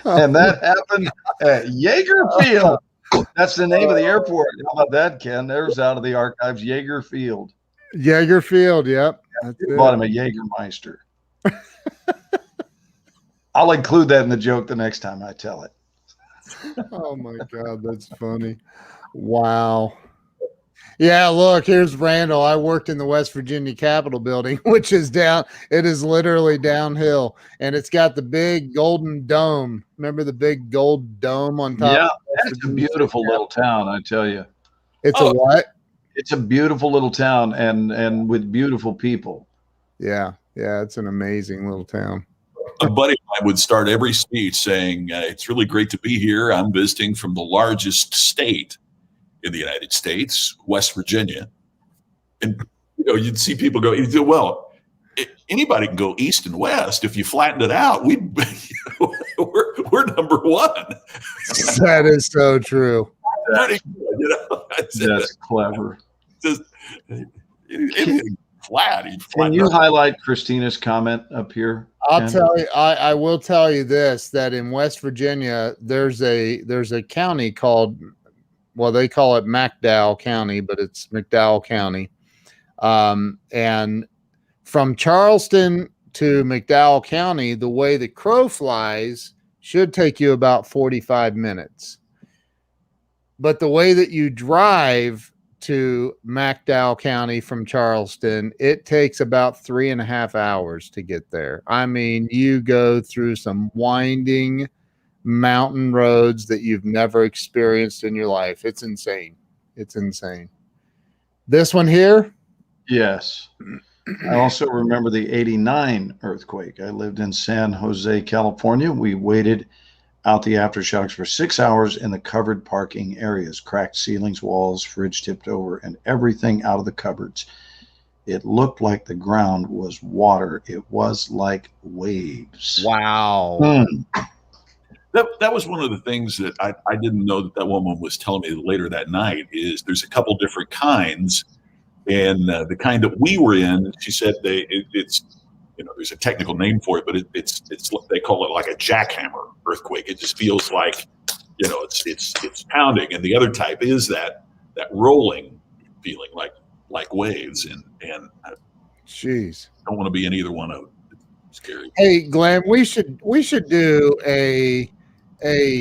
And that happened at Jaeger Field. That's the name of the airport. How about that, Ken? There's out of the archives, Jaeger Field. Jaeger Field, yep. That's it. Bought him a Jagermeister. I'll include that in the joke the next time I tell it. Oh my God, that's funny. Wow. Yeah, look, here's Randall. I worked in the West Virginia Capitol building, which is down. It is literally downhill, and it's got the big golden dome. Remember the big gold dome on top? Yeah, it's a beautiful little town, I tell you. It's a what? It's a beautiful little town, and with beautiful people. Yeah, it's an amazing little town. A buddy of mine would start every speech saying, it's really great to be here. I'm visiting from the largest state in the United States, West Virginia. And, you'd see people go, well, anybody can go east and west. If you flattened it out, we're number one. That is so true. That's clever. Just anything flat. Can you highlight Christina's comment up here? I'll tell you. I will tell you this: that in West Virginia, there's a county called, well, they call it McDowell County, but it's McDowell County. And from Charleston to McDowell County, the way the crow flies should take you about 45 minutes. But the way that you drive to McDowell County from Charleston, it takes about 3.5 hours to get there. I mean, you go through some winding mountain roads that you've never experienced in your life. It's insane. It's insane. This one here? Yes. I also remember the 89 earthquake. I lived in San Jose, California. We waited out the aftershocks for 6 hours in the covered parking areas, cracked ceilings, walls, fridge tipped over, and everything out of the cupboards. It looked like the ground was water. It was like waves. Wow. That was one of the things that I didn't know that woman was telling me later that night is there's a couple different kinds. And the kind that we were in, she said it's there's a technical name for it, but it's they call it like a jackhammer earthquake. It just feels like, it's pounding. And the other type is that rolling feeling like waves. And jeez, I don't want to be in either one of them. It's scary. Hey, Glenn, we should do a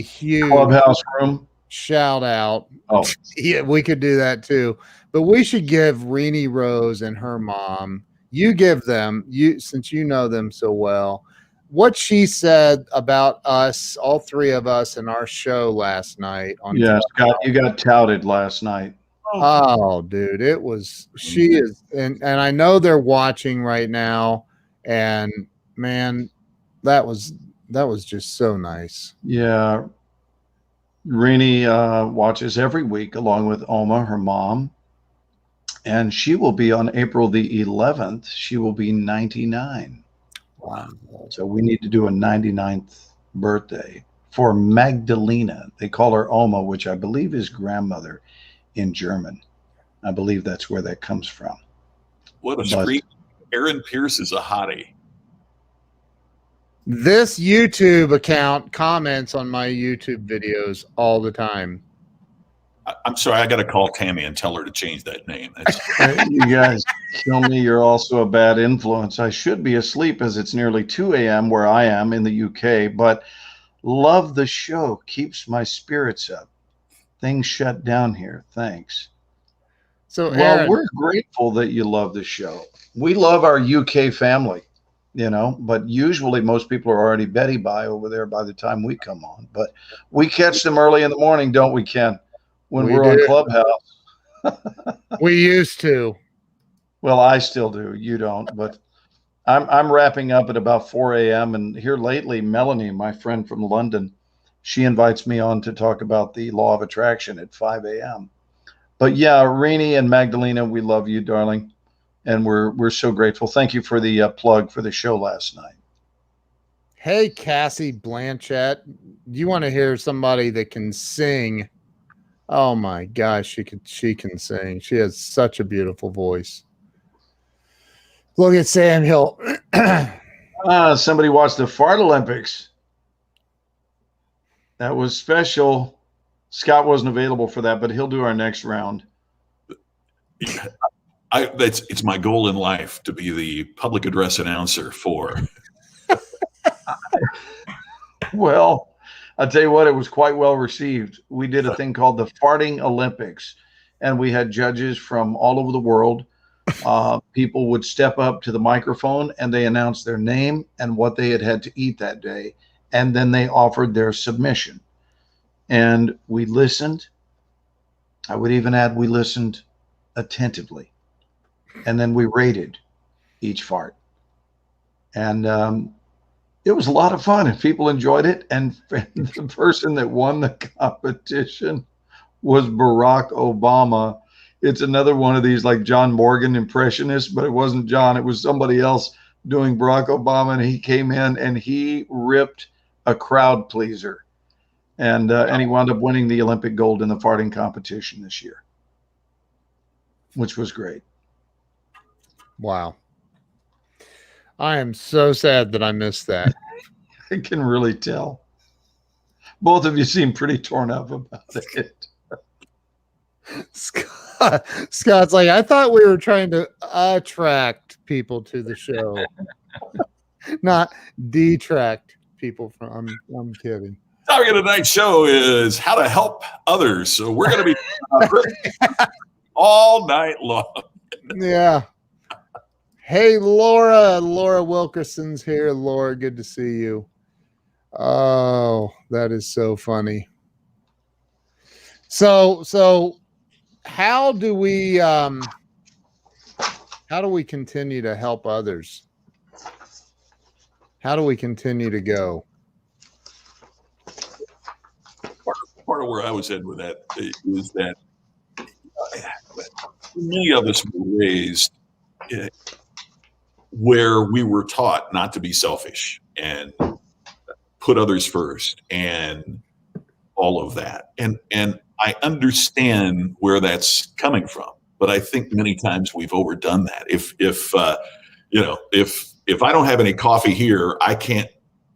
huge clubhouse room shout out. Oh, Yeah, we could do that too. But we should give Renee Rose and her mom, you give them, since you know them so well, what she said about us, all three of us, in our show last night. Yes, you got touted last night. Oh, dude, it was, she is, and I know they're watching right now, and man, that was just so nice. Yeah. Renee watches every week along with Oma, her mom. And she will be on April the 11th. She will be 99. Wow. So we need to do a 99th birthday for Magdalena. They call her Oma, which I believe is grandmother in German. I believe that's where that comes from. What a scream. Aaron Pierce is a hottie. This YouTube account comments on my YouTube videos all the time. I'm sorry, I got to call Tammy and tell her to change that name. You guys tell me you're also a bad influence. I should be asleep as it's nearly 2 a.m. where I am in the UK, but love the show. Keeps my spirits up. Things shut down here. Thanks. So, well, Aaron, we're grateful that you love the show. We love our UK family, but usually most people are already Betty by over there by the time we come on. But we catch them early in the morning, don't we, Ken? When we're on Clubhouse. We used to. Well, I still do. You don't, but I'm wrapping up at about 4 a.m. And here lately, Melanie, my friend from London, she invites me on to talk about the law of attraction at 5 a.m. But yeah, Renee and Magdalena, we love you, darling. And we're so grateful. Thank you for the plug for the show last night. Hey, Cassie Blanchett, do you want to hear somebody that can sing? Oh my gosh, she can sing. She has such a beautiful voice. Look at Sam Hill. Somebody watched the Fart Olympics. That was special. Scott wasn't available for that, but he'll do our next round. It's my goal in life to be the public address announcer for. Well, I'll tell you what, it was quite well received. We did a thing called the Farting Olympics, and we had judges from all over the world. People would step up to the microphone and they announced their name and what they had to eat that day. And then they offered their submission. And we listened. I would even add, we listened attentively. And then we rated each fart. And it was a lot of fun and people enjoyed it. And the person that won the competition was Barack Obama. It's another one of these like John Morgan impressionists, but it wasn't John. It was somebody else doing Barack Obama. And he came in and he ripped a crowd pleaser. And he wound up winning the Olympic gold in the farting competition this year, which was great. Wow. I am so sad that I missed that. I can really tell. Both of you seem pretty torn up about it. Scott's like, I thought we were trying to attract people to the show, not detract people from. I'm kidding. Topic of tonight's show is how to help others. So we're going to be all night long. Yeah. Hey, Laura. Laura Wilkerson's here. Laura, good to see you. Oh, that is so funny. So how do we continue to help others? How do we continue to go? Part of where I was headed with that is that many of us were raised where we were taught not to be selfish and put others first and all of that. And I understand where that's coming from, but I think many times we've overdone that. If I don't have any coffee here, I can't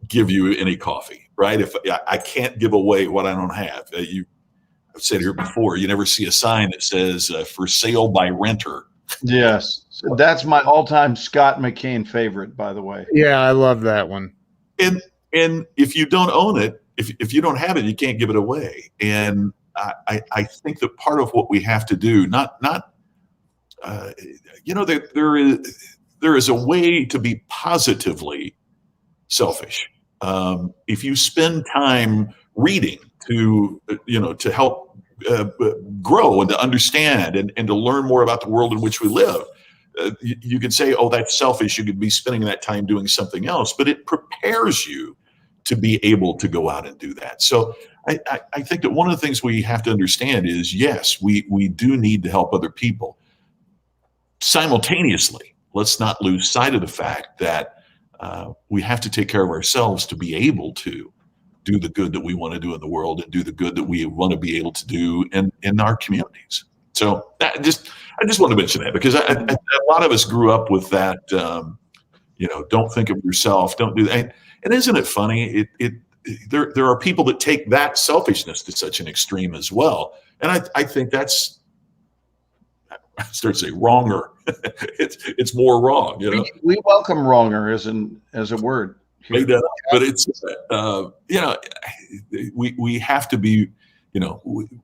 give you any coffee, right? If I can't give away what I don't have. I've said here before, you never see a sign that says for sale by renter. Yes. So that's my all-time Scott McCain favorite, by the way. Yeah, I love that one. And if you don't own it, if you don't have it, you can't give it away. And I think that part of what we have to do, there is a way to be positively selfish. If you spend time reading to help grow and to understand and to learn more about the world in which we live, you could say, oh, that's selfish. You could be spending that time doing something else, but it prepares you to be able to go out and do that. So I think that one of the things we have to understand is, yes, we do need to help other people. Simultaneously, let's not lose sight of the fact that we have to take care of ourselves to be able to do the good that we want to do in the world and do the good that we want to be able to do in our communities. So I just want to mention that because a lot of us grew up with that, don't think of yourself, don't do that. And isn't it funny? There are people that take that selfishness to such an extreme as well. And I think that's, I start to say wronger. it's more wrong, We welcome wronger as a word. Made that up, but it's we have to be,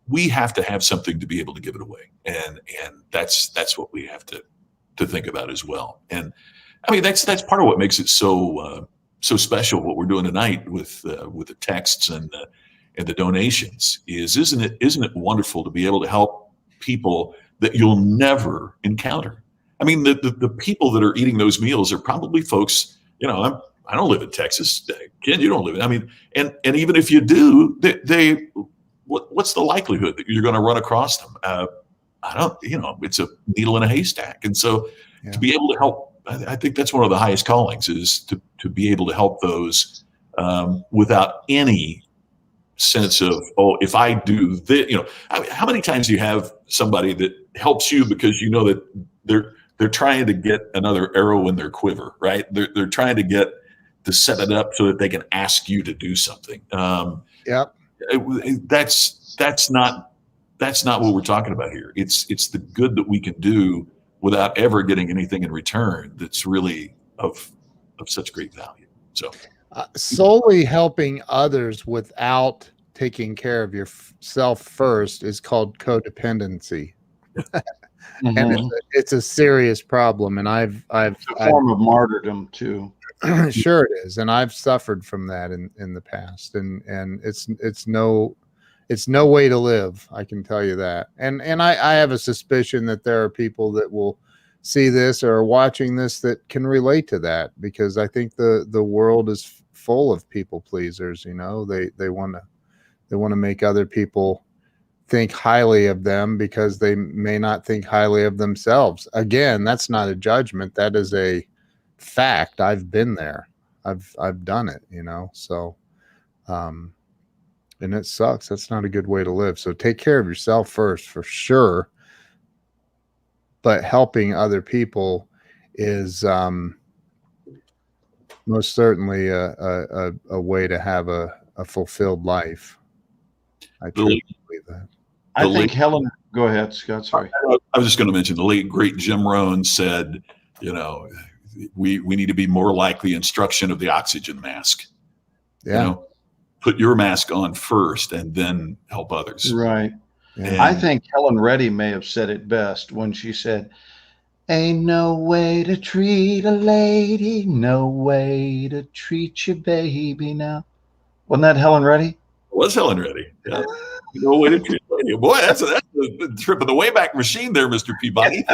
we have to have something to be able to give it away, and that's what we have to think about as well. And I mean that's part of what makes it so special. What we're doing tonight with the texts and the donations isn't it wonderful to be able to help people that you'll never encounter. I mean, the people that are eating those meals are probably folks, I don't live in Texas. Ken, you don't live in, I mean, and even if you do, what's the likelihood that you're going to run across them? It's a needle in a haystack. And so to be able to help, I think that's one of the highest callings is to be able to help those without any sense of, oh, if I do this, how many times do you have somebody that helps you because you know that they're trying to get another arrow in their quiver, right? They're trying to set it up so that they can ask you to do something. Yep. That's not what we're talking about here. It's the good that we can do without ever getting anything in return that's really of such great value. So solely helping others without taking care of yourself first is called codependency. And it's a serious problem. And it's a form of martyrdom too. Sure it is. And I've suffered from that in the past. And it's no way to live. I can tell you that. And I have a suspicion that there are people that will see this or are watching this that can relate to that, because I think the world is full of people pleasers. They want to make other people think highly of them because they may not think highly of themselves. Again, that's not a judgment. That is a fact. I've been there. I've done it, so, and it sucks. That's not a good way to live. So take care of yourself first, for sure. But helping other people is most certainly a way to have a fulfilled life. I truly believe that. I think Helen, go ahead, Scott. Sorry. I was just going to mention the late great Jim Rohn said, we need to be more like the instruction of the oxygen mask. Yeah. Put your mask on first and then help others. Right. And I think Helen Reddy may have said it best when she said, "Ain't no way to treat a lady, no way to treat your baby now." Wasn't that Helen Reddy? It was Helen Reddy. Yeah. No way to treat a lady. Boy, that's a trip of the Wayback Machine there, Mr. Peabody.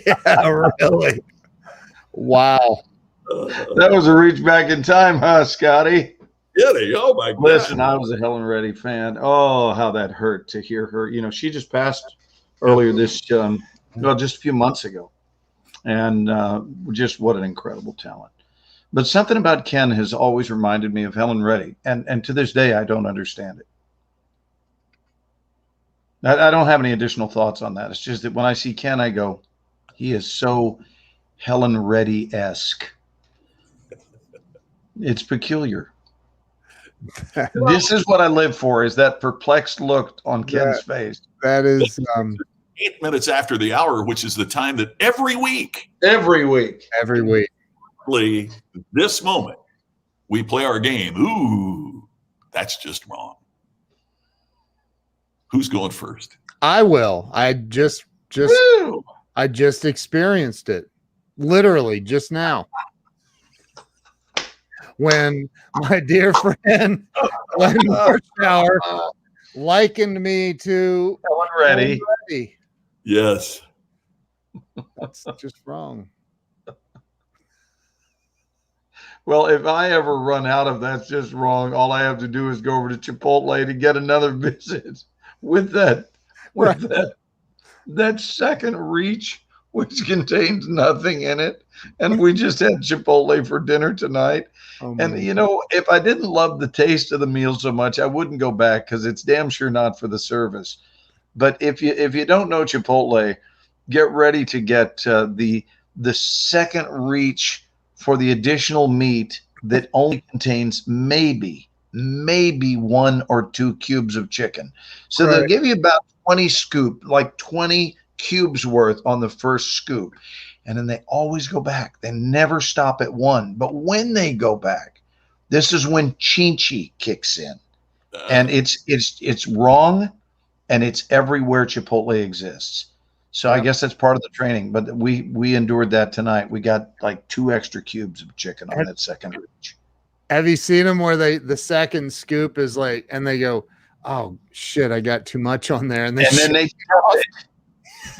Yeah, really. Wow. That was a reach back in time, huh, Scotty? Yeah, oh my God. Listen, I was a Helen Reddy fan. Oh, how that hurt to hear her. She just passed earlier this, just a few months ago. And just what an incredible talent. But something about Ken has always reminded me of Helen Reddy. And to this day, I don't understand it. I don't have any additional thoughts on that. It's just that when I see Ken, I go, he is so Helen Reddy-esque. It's peculiar. This is what I live for, is that perplexed look on Ken's face. That is 8 minutes after the hour, which is the time that every week, this moment, we play our game. Ooh, that's just wrong. Who's going first? I will. I just experienced it literally just now. When my dear friend Glenn Marshauer likened me to Helen Reddy. Yes. That's just wrong. Well, if I ever run out of that's just wrong, all I have to do is go over to Chipotle to get another visit with that second reach, which contains nothing in it. And we just had Chipotle for dinner tonight. And, if I didn't love the taste of the meal so much, I wouldn't go back, because it's damn sure not for the service. But if you don't know Chipotle, get ready to get the second reach for the additional meat that only contains maybe 1 or 2 cubes of chicken. So they'll give you about 20 cubes worth on the first scoop. And then they always go back. They never stop at 1. But when they go back, this is when Chinchi kicks in. And it's wrong, and it's everywhere Chipotle exists. So I guess that's part of the training. But we endured that tonight. We got like 2 extra cubes of chicken on that second reach. Have you seen them where the second scoop is like, and they go, "Oh shit, I got too much on there," and then they dump it.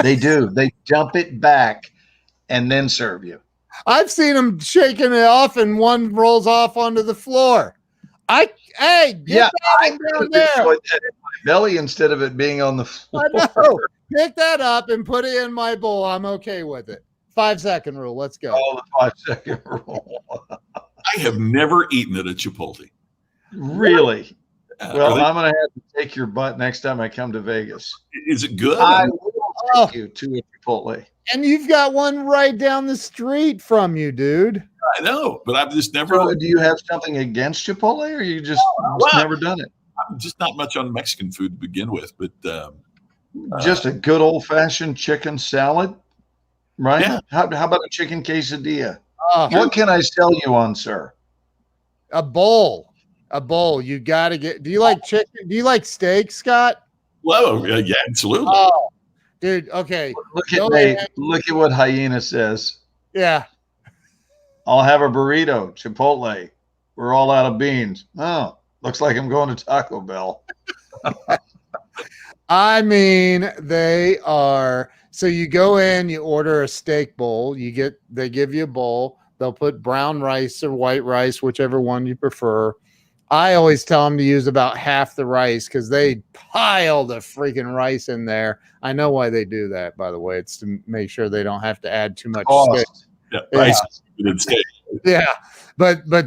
They do. They dump it back and then serve you. I've seen them shaking it off, and one rolls off onto the floor. Get that down there. Put that in my belly instead of it being on the floor. I know. Pick that up and put it in my bowl. I'm okay with it. 5-second rule. Let's go. Oh, the 5-second rule. I have never eaten at a Chipotle. Really? Well, Are I'm going to have to take your butt next time I come to Vegas. is it good? I will take you to a Chipotle. And you've got one right down the street from you, dude. I know, but I've just never. So, do you have something against Chipotle, or you just never done it? I'm just not much on Mexican food to begin with, but Just a good old fashioned chicken salad, right? Yeah. How about a chicken quesadilla? Oh, What can I sell you on, sir? a bowl. You got to get. Do you like chicken? Do you like steak, Scott? well, yeah, absolutely. Oh, dude. Okay. Look Go at Nate. ahead. Look at what Hyena says. Yeah. I'll have a burrito, Chipotle. We're all out of beans. Oh, looks like I'm going to Taco Bell. I mean, they are. So you go in, you order a steak bowl. They give you a bowl. They'll put brown rice or white rice, whichever one you prefer. I always tell them to use about half the rice because they pile the freaking rice in there. I know why they do that, by the way. It's to make sure they don't have to add too much steak. Yeah, Yeah. rice and steak. Yeah, but you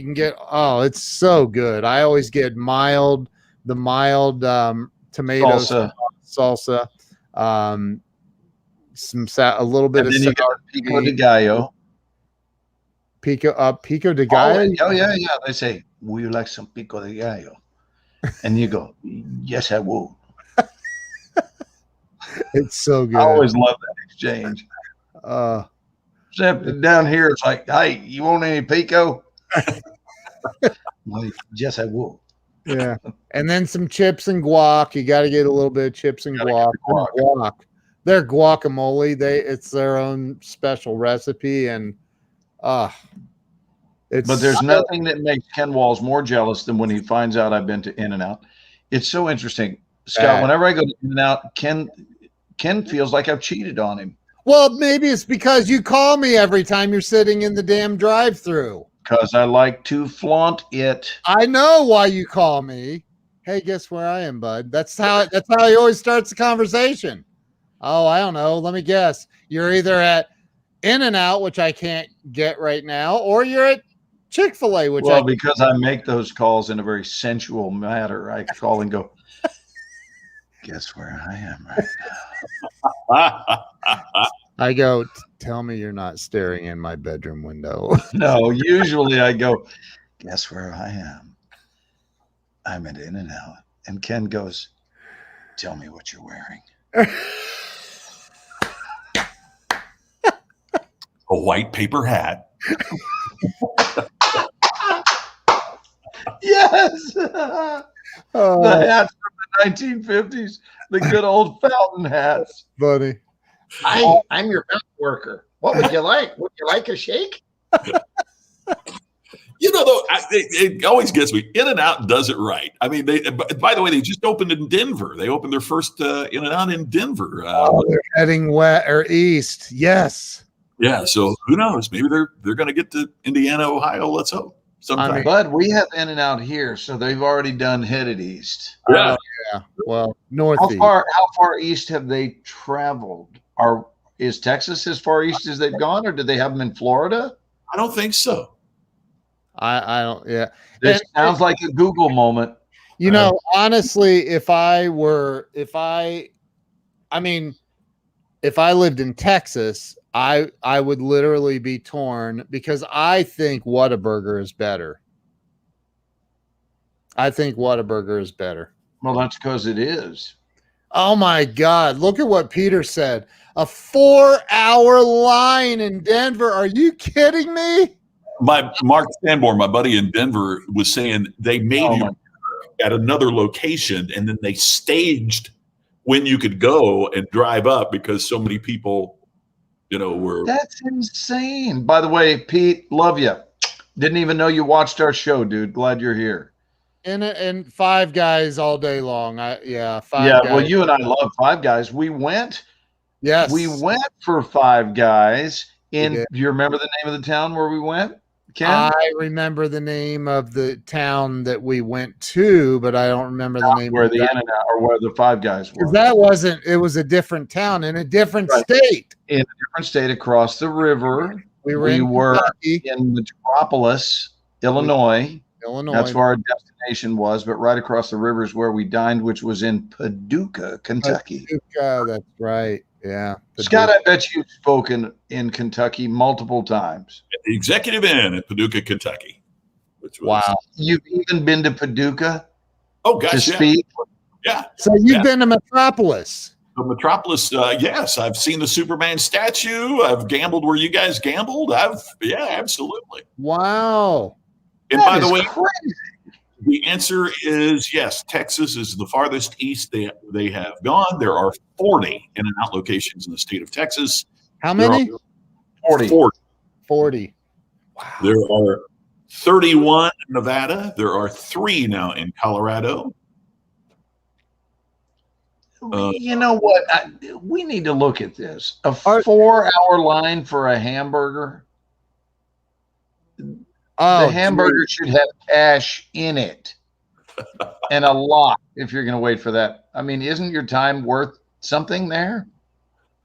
can get, oh, it's so good. I always get the mild tomato salsa, a little bit And of then you got sour pico de cream. gallo. Pico de gallo. Oh, yeah. They say, "Would you like some pico de gallo?" And you go, "Yes, I will." It's so good. I always love that exchange. Except down here, it's like, "Hey, you want any pico?" Like, "Yes, I will." Yeah, and then some chips and guac. You got to get a little bit of chips and guac. Their guacamole, it's their own special recipe, and it's. But there's nothing that makes Ken Walls more jealous than when he finds out I've been to In-N-Out. It's so interesting, Scott. Whenever I go to In-N-Out, Ken feels like I've cheated on him. Well, maybe it's because you call me every time you're sitting in the damn drive-through. Because I like to flaunt it. I know why you call me. Hey, guess where I am, bud? That's how he always starts the conversation. Oh, I don't know. Let me guess. You're either at In-N-Out, which I can't get right now, or you're at Chick-fil-A, which because I make those calls in a very sensual manner. I call and go, "Guess where I am right now?" I go, "Tell me you're not staring in my bedroom window." No, usually I go, "Guess where I am? I'm at In-N-Out." And Ken goes, "Tell me what you're wearing." A white paper hat. Yes. The hats from the 1950s, the good old fountain hats. Buddy. I'm your fountain worker. What would you like? Would you like a shake? You know, though, it always gets me. In-N-Out does it right. I mean, by the way, they just opened in Denver. They opened their first In-N-Out in Denver. They're heading west or east. Yes. Yeah. So who knows? Maybe they're going to get to Indiana, Ohio. Let's hope. Sometime. Bud, we have In-N-Out here, so they've already done headed east. Yeah. Yeah. Well, northeast. How far east have they traveled? Is Texas as far east as they've gone, or do they have them in Florida? I don't think so. I don't. Yeah. This sounds like a Google moment. You know, honestly, if I lived in Texas, I would literally be torn because I think Whataburger is better. Well, that's because it is. Oh my God. Look at what Peter said. A 4-hour line in Denver. Are you kidding me? My Mark Sanborn, my buddy in Denver, was saying they made him at another location, and then they staged when you could go and drive up because so many people, were. That's insane. By the way, Pete, love you. Didn't even know you watched our show, dude. Glad you're here. And Five Guys all day long. Five Guys. Well, you and I love Five Guys. We went for Five Guys do you remember the name of the town where we went, Ken? I remember the name of the town that we went to, but I don't remember the name where the In-N-Out or where the Five Guys were. It was a different town in a different state. In a different state across the river. We were in Metropolis, Illinois. Illinois. That's where our destination was, but right across the river is where we dined, which was in Paducah, Kentucky. Paducah, that's right. Yeah. Paducah. Scott, I bet you've spoken in Kentucky multiple times. At the Executive Inn in Paducah, Kentucky. Which was, wow. You've even been to Paducah? Oh, gosh, to speak? Yeah. So you've been to Metropolis. The Metropolis, yes. I've seen the Superman statue. I've gambled where you guys gambled. Yeah, absolutely. Wow. And That by the is way, crazy. the answer is yes. Texas is the farthest east they have gone. There are 40 in and out locations in the state of Texas. How many? 40. 40. Wow. There are 31 in Nevada. There are 3 now in Colorado. You know what? We need to look at this. A 4-hour line for a hamburger. Oh, the hamburger should have cash in it, and a lot if you're going to wait for that. I mean, isn't your time worth something there?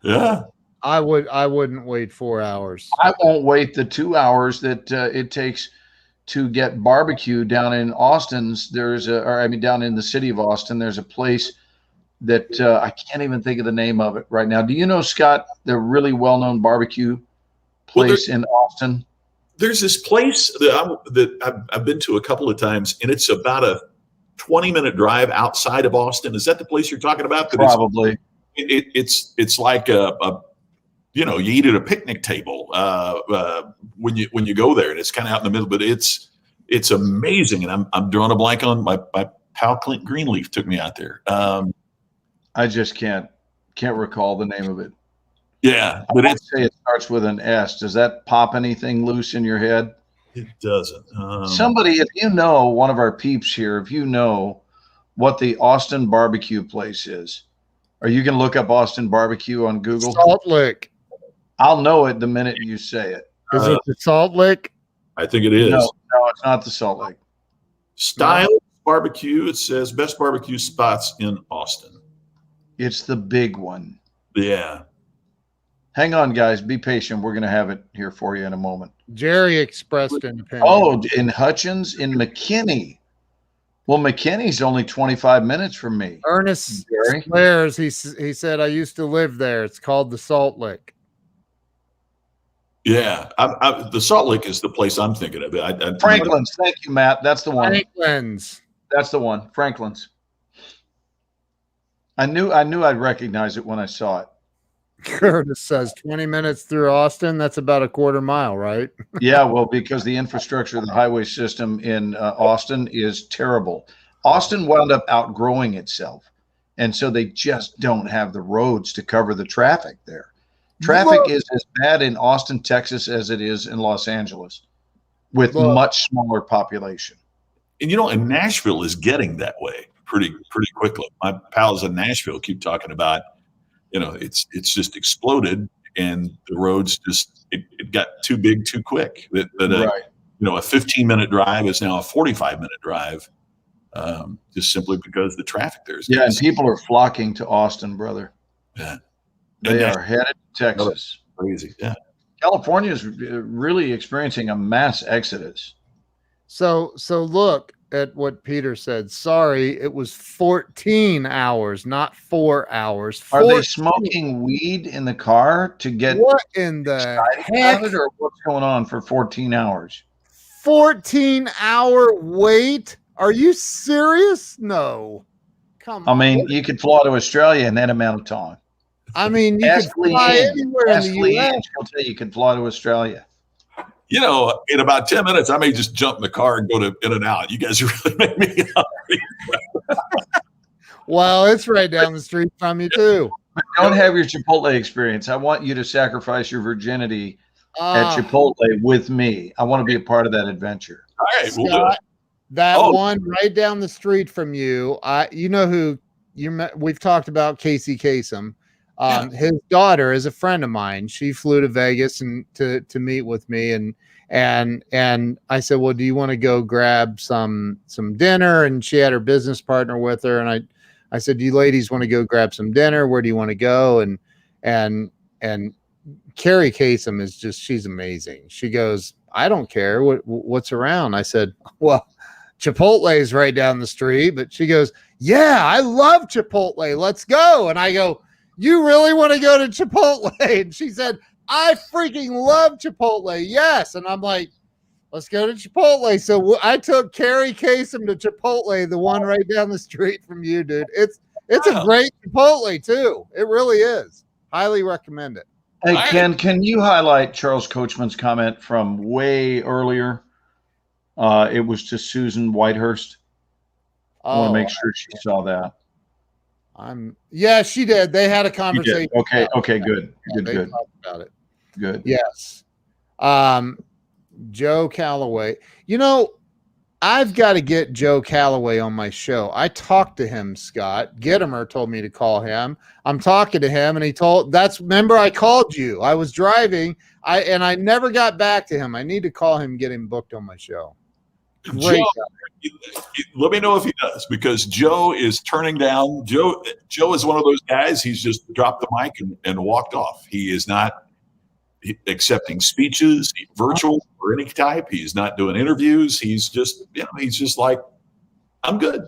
Yeah. I wouldn't wait 4 hours. I won't wait the 2 hours that it takes to get barbecue down in Austin's. Down in the city of Austin, there's a place that I can't even think of the name of it right now. Do you know, Scott, the really well-known barbecue place in Austin? There's this place that I've been to a couple of times, and it's about a 20-minute drive outside of Austin. Is that the place you're talking about? Probably. It's like you eat at a picnic table when you go there, and it's kind of out in the middle. But it's amazing, and I'm drawing a blank on my pal Clint Greenleaf took me out there. I just can't recall the name of it. Yeah, but it starts with an S. Does that pop anything loose in your head? It doesn't. Somebody, if you know, one of our peeps here, if you know what the Austin barbecue place is, are you going to look up Austin barbecue on Google? Salt Lick. I'll know it the minute you say it. Is it the Salt Lick? I think it is. No, it's not the Salt Lick. Style Barbecue. It says best barbecue spots in Austin. It's the big one. Yeah. Hang on, guys. Be patient. We're going to have it here for you in a moment. Jerry expressed an opinion. Oh, in Hutchins, in McKinney. Well, McKinney's only 25 minutes from me. Ernest swears. He said, I used to live there. It's called the Salt Lick. Yeah. The Salt Lick is the place I'm thinking of. Franklin's. Thank you, Matt. That's the one. Franklin's. That's the one. Franklin's. I knew I'd recognize it when I saw it. Curtis says 20 minutes through Austin. That's about a quarter mile, right? Yeah, well, because the infrastructure of the highway system in Austin is terrible. Austin wound up outgrowing itself, and so they just don't have the roads to cover the traffic there. Traffic is as bad in Austin, Texas, as it is in Los Angeles, with much smaller population. And and Nashville is getting that way pretty quickly. My pals in Nashville keep talking about. It's just exploded, and the roads it got too big too quick. That right. A 15-minute drive is now a 45-minute drive, just simply because the traffic there is. Yeah, and people are flocking to Austin, brother. Yeah, they are headed to Texas. Crazy. Yeah, California is really experiencing a mass exodus. So look at what Peter said. Sorry, it was 14 hours, not 4 hours. 14. Are they smoking weed in the car to get what in the heck? Or what's going on for 14 hours? 14-hour wait? Are you serious? No. Come on. I mean, you could fly to Australia in that amount of time. I mean, you could fly anywhere in the U.S. She'll tell you could fly to Australia. In about 10 minutes, I may just jump in the car and go to In-N-Out. You guys really make me hungry. Well, it's right down the street from you, too. But don't have your Chipotle experience. I want you to sacrifice your virginity at Chipotle with me. I want to be a part of that adventure. All right, Scott, we'll do it. That one right down the street from you, we've talked about Casey Kasem. His daughter is a friend of mine. She flew to Vegas and to meet with me, and I said, well, do you want to go grab some dinner? And she had her business partner with her, and I said, do you ladies want to go grab some dinner? Where do you want to go? And Carrie Kasem is just, she's amazing. She goes, I don't care what's around. I said, well, Chipotle is right down the street, but she goes, yeah, I love Chipotle. Let's go. And I go, you really want to go to Chipotle? And she said, I freaking love Chipotle. Yes. And I'm like, let's go to Chipotle. So I took Carrie Kasem to Chipotle, the one right down the street from you, dude. It's a great Chipotle too. It really is. Highly recommend it. Hey, Ken, can you highlight Charles Coachman's comment from way earlier? It was to Susan Whitehurst. I want to make sure she saw that. Yeah, she did. They had a conversation. Okay, good. They Good. talked about it. Good. Yes. Joe Calloway. You know, I've got to get Joe Calloway on my show. I talked to him, Scott. Gittimer told me to call him. I'm talking to him, and he told, remember I called you. I was driving, I never got back to him. I need to call him, get him booked on my show. Great Joe, let me know if he does, because Joe is turning down. Joe is one of those guys. He's just dropped the mic and walked off. He is not accepting speeches, virtual or any type. He's not doing interviews. He's just, he's just like, I'm good.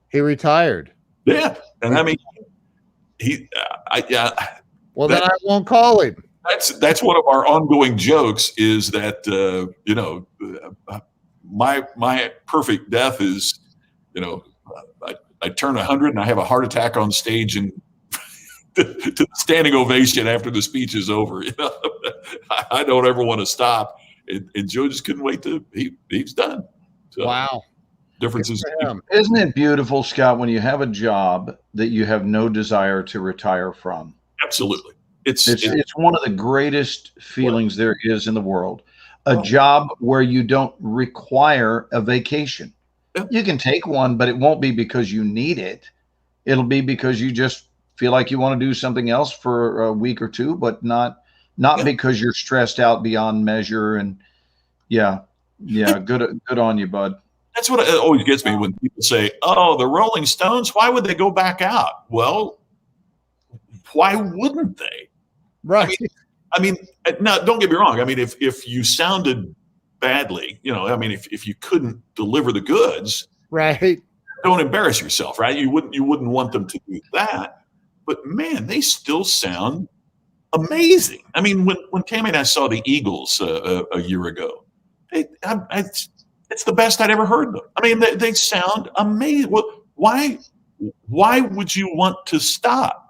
He retired. Yeah, and I mean, well, then I won't call him. That's one of our ongoing jokes. Is that my perfect death is, I turn 100 and I have a heart attack on stage and to the standing ovation after the speech is over. I don't ever want to stop. And Joe just couldn't wait he's done. So, wow. Differences. Isn't it beautiful, Scott, when you have a job that you have no desire to retire from? Absolutely. It's one of the greatest feelings there is in the world. A job where you don't require a vacation. Yeah. You can take one, but it won't be because you need it. It'll be because you just feel like you want to do something else for a week or two, but not because you're stressed out beyond measure. And good on you, bud. That's what always gets me when people say, oh, the Rolling Stones, why would they go back out? Well, why wouldn't they? Right. I mean, now don't get me wrong. I mean, if you sounded badly, if you couldn't deliver the goods, right, don't embarrass yourself, right? You wouldn't want them to do that. But man, they still sound amazing. I mean, when Tammy and I saw the Eagles a year ago, it's the best I'd ever heard them. I mean, they sound amazing. Well, why would you want to stop?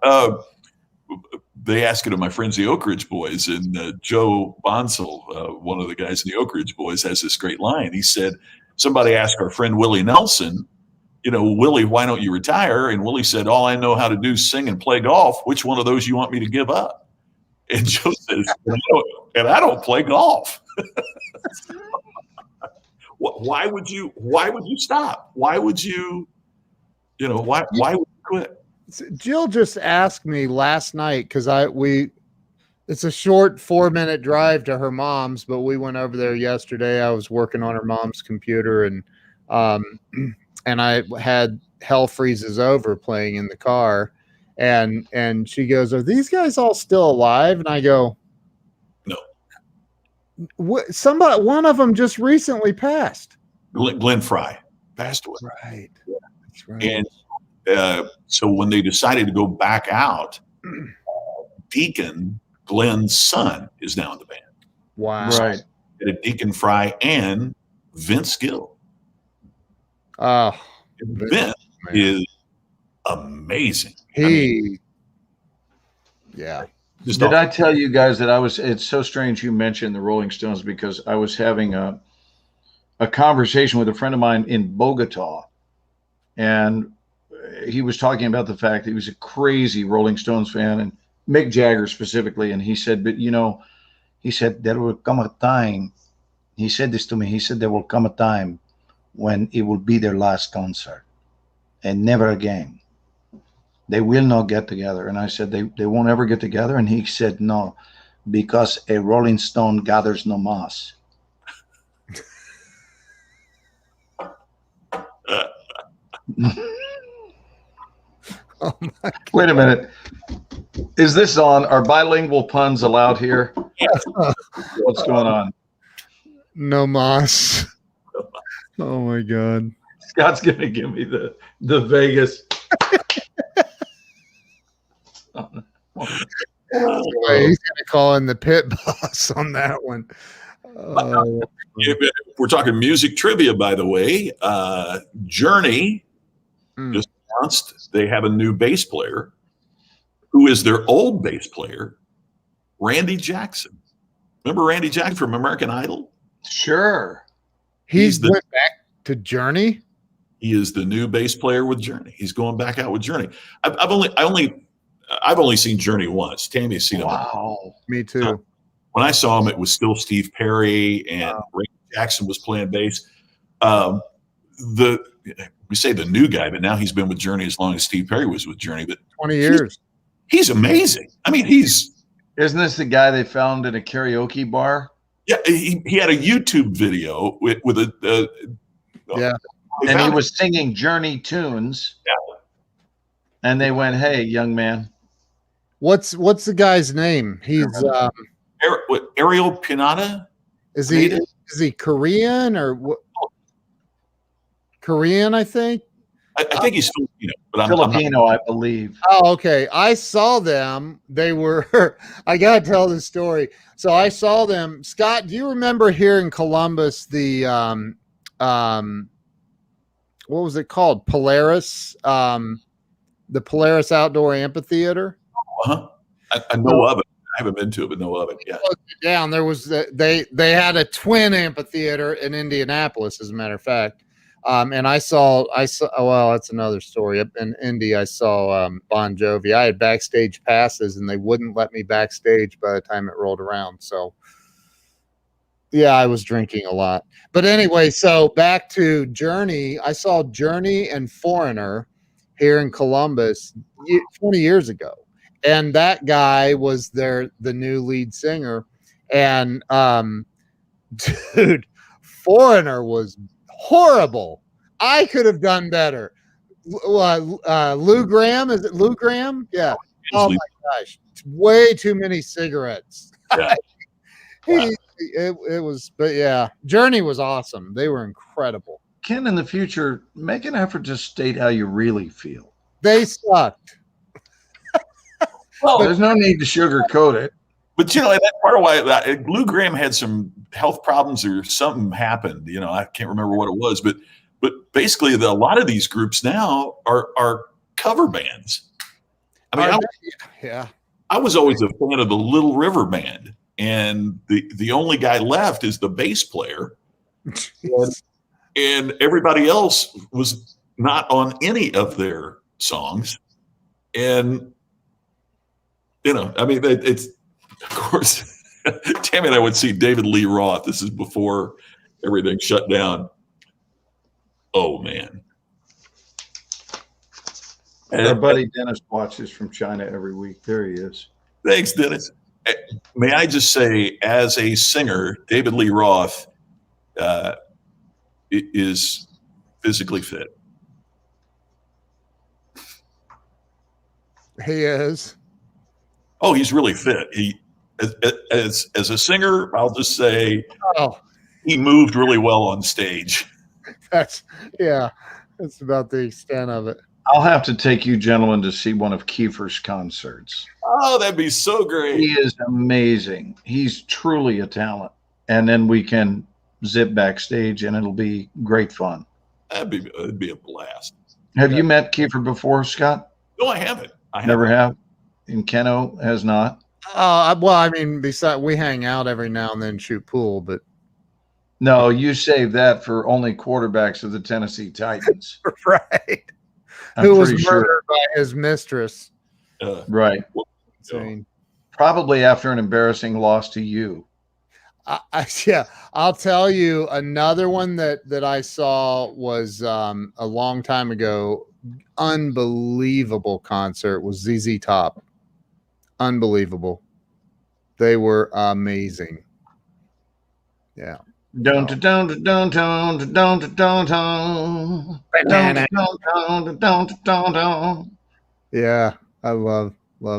They asked it of my friends, the Oak Ridge Boys, and Joe Bonsall, one of the guys in the Oak Ridge Boys, has this great line. He said, somebody asked our friend Willie Nelson, Willie, why don't you retire? And Willie said, all I know how to do is sing and play golf. Which one of those you want me to give up? And Joe says, and I don't play golf. Why would you stop? Why would you, why would you quit? Jill just asked me last night, because it's a short 4-minute drive to her mom's, but we went over there yesterday. I was working on her mom's computer, and I had Hell Freezes Over playing in the car, and she goes, are these guys all still alive? And I go, no. One of them just recently passed. Glenn Fry passed away. Right. That's right. And so when they decided to go back out, Deacon, Glenn's son, is now in the band. Wow. So right. Deacon Fry and Vince Gill. Oh, Vince is amazing. Did I tell you guys that it's so strange you mentioned the Rolling Stones, because I was having a conversation with a friend of mine in Bogota, and he was talking about the fact that he was a crazy Rolling Stones fan, and Mick Jagger specifically. And he said, but he said, there will come a time. He said this to me. He said, there will come a time when it will be their last concert and never again. They will not get together. And I said, they won't ever get together. And he said, no, because a Rolling Stone gathers no moss. Oh my God. Wait a minute. Is this on? Are bilingual puns allowed here? What's going on? No mas. Oh my God. Scott's gonna give me the Vegas. He's gonna call in the pit boss on that one. We're talking music trivia, by the way. Journey just announced they have a new bass player who is their old bass player, Randy Jackson. Remember Randy Jackson from American Idol? Sure. He's went back to Journey. He is the new bass player with Journey. He's going back out with Journey. I've only seen Journey once. Tammy's seen him. Wow. Me too. When I saw him, it was still Steve Perry and Randy Jackson was playing bass. We say the new guy, but now he's been with Journey as long as Steve Perry was with Journey. But 20 years. He's amazing. I mean, isn't this the guy they found in a karaoke bar? Yeah, he had a YouTube video with and he was singing Journey tunes. Yeah. And they went, "Hey, young man." What's the guy's name? He's Ariel Pinata. Is he Korean or what? Korean, I think. I think he's Filipino, but Filipino, I believe. Oh, okay. I saw them. They were. I gotta tell this story. So I saw them. Scott, do you remember here in Columbus the what was it called? Polaris. The Polaris Outdoor Amphitheater. I know of it. I haven't been to it, but know of it. Yeah. Down there was they had a twin amphitheater in Indianapolis, as a matter of fact. And I saw. Well, that's another story. Up in Indy, I saw Bon Jovi. I had backstage passes, and they wouldn't let me backstage by the time it rolled around. So, yeah, I was drinking a lot. But anyway, so back to Journey. I saw Journey and Foreigner here in Columbus 20 years ago, and that guy was the new lead singer. And dude, Foreigner was horrible. I could have done better. Lou Graham, is it Lou Graham? Yeah. Oh my gosh, way too many cigarettes. Yeah. It was, but yeah, Journey was awesome. They were incredible. Ken, in the future, make an effort to state how you really feel. They sucked. Well, there's no need to sugarcoat it. But you know, that's part of why Lou Graham had some health problems or something happened. You know, I can't remember what it was, but basically, a lot of these groups now are cover bands. I mean, I was always a fan of the Little River Band, and the only guy left is the bass player, and everybody else was not on any of their songs. And you know, I mean, it's of course, Tammy and I would see David Lee Roth. This is before everything shut down. Oh man. And our buddy Dennis watches from China every week. There he is. Thanks, Dennis. May I just say, as a singer, David Lee Roth is physically fit. He is. Oh, he's really fit. He, as a singer, I'll just say, he moved really well on stage. That's about the extent of it. I'll have to take you gentlemen to see one of Kiefer's concerts. Oh, that'd be so great. He is amazing. He's truly a talent. And then we can zip backstage and it'll be great fun. It'd be a blast. Have you met Kiefer before, Scott? No, I haven't. Never have? And Keno has not? Well, I mean, besides, we hang out every now and then, shoot pool, but. No, you save that for only quarterbacks of the Tennessee Titans. Right. Who was murdered by his mistress. Right. Insane. Probably after an embarrassing loss to you. I'll tell you another one that I saw was a long time ago. Unbelievable concert was ZZ Top. Unbelievable. They were amazing. Yeah. Yeah, I love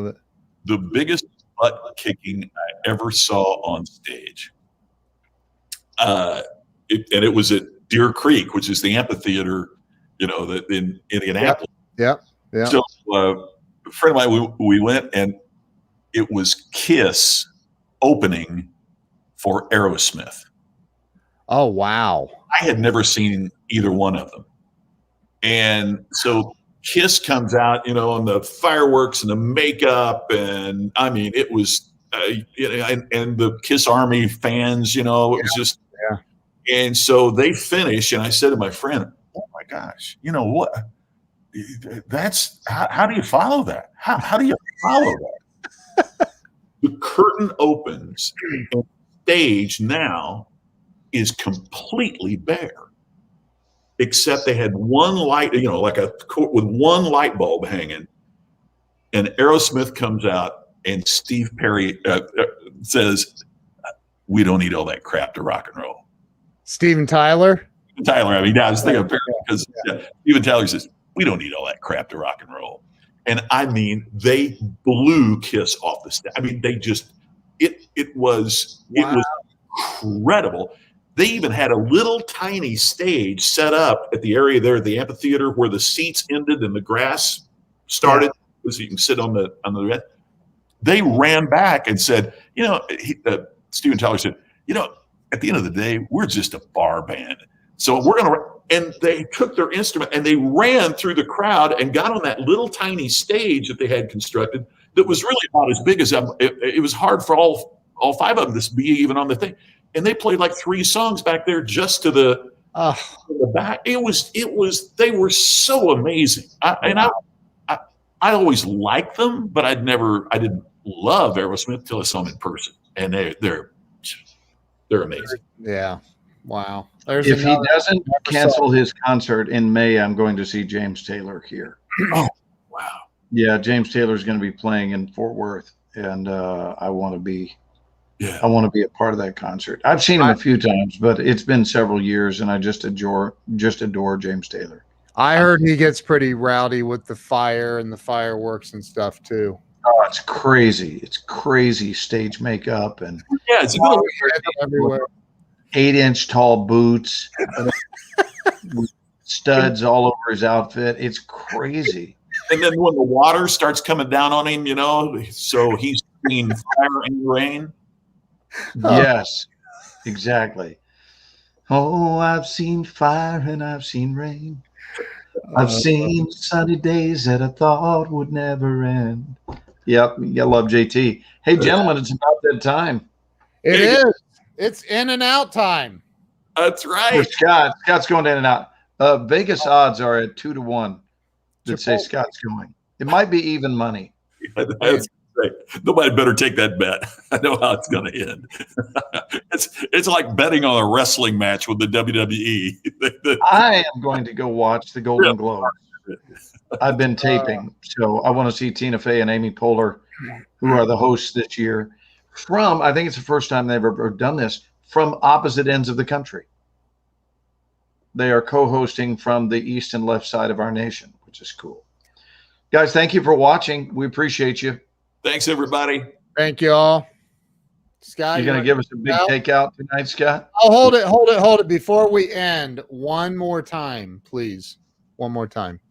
it. the biggest butt kicking I ever saw on stage. And it was at Deer Creek, which is the amphitheater, that in Indianapolis. Yep. So a friend of mine, we went, and it was Kiss opening for Aerosmith. Oh, wow. I had never seen either one of them. And so Kiss comes out, and the fireworks and the makeup, and I mean, it was, and the Kiss Army fans, it was just, and so they finish, and I said to my friend, "Oh my gosh, what? That's how do you follow that? How do you follow that?" The curtain opens, and the stage now is completely bare, except they had one light, like with one light bulb hanging. And Aerosmith comes out, and Steve Perry says, "We don't need all that crap to rock and roll." Steven Tyler. I mean, I was thinking of Perry because Steven Tyler says, "We don't need all that crap to rock and roll." And I mean, they blew Kiss off the stage. I mean, they just it was incredible. They even had a little tiny stage set up at the area there at the amphitheater where the seats ended and the grass started, so you can sit on the red. They ran back and said, Steven Tyler said, at the end of the day, we're just a bar band. So we're going to, and they took their instrument and they ran through the crowd and got on that little tiny stage that they had constructed that was really about as big as it was hard for all five of them to be even on the thing. And they played like 3 songs back there just to the back. It was, they were so amazing. I always liked them, but I didn't love Aerosmith till I saw them in person. And they're amazing. Yeah. Wow. If he doesn't cancel his concert in May, I'm going to see James Taylor here. Oh, wow. Yeah, James Taylor's going to be playing in Fort Worth, and I want to be a part of that concert. I've seen him a few times, but it's been several years, and I just adore James Taylor. I heard he gets pretty rowdy with the fire and the fireworks and stuff too. Oh, it's crazy. It's crazy stage makeup and it's everywhere. 8-inch tall boots, studs all over his outfit. It's crazy. And then when the water starts coming down on him, so he's seen fire and rain. Yes, exactly. Oh, I've seen fire and I've seen rain. I've seen sunny days that I thought would never end. Yep, you love JT. Hey, gentlemen, it's about that time. It is. It's in and out time. That's right. Scott's going in and out. Vegas odds are at 2-1 that say Scott's going. It might be even money. That's great. Nobody better take that bet. I know how it's going to end. It's like betting on a wrestling match with the WWE. I am going to go watch the Golden Globes. I've been taping, so I want to see Tina Fey and Amy Poehler, who are the hosts this year, I think it's the first time they've ever done this, from opposite ends of the country. They are co-hosting from the east and left side of our nation, which is cool. Guys, thank you for watching. We appreciate you. Thanks, everybody. Thank you all. Scott, you're going to give us a big takeout tonight, Scott? Oh, hold it. Before we end, one more time, please. One more time.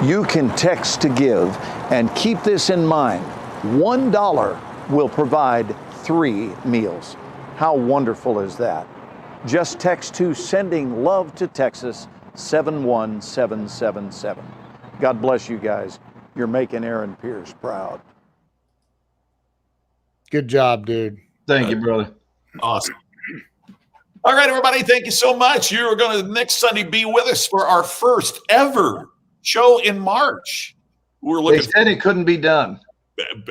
You can text to give, and keep this in mind. $1 will provide 3 meals. How wonderful is that? Just text to Sending Love to Texas 71777. God bless you guys. You're making Aaron Pierce proud. Good job, dude. Thank you, brother. Awesome. All right, everybody. Thank you so much. You're going to next Sunday be with us for our first ever show in March. They said it couldn't be done.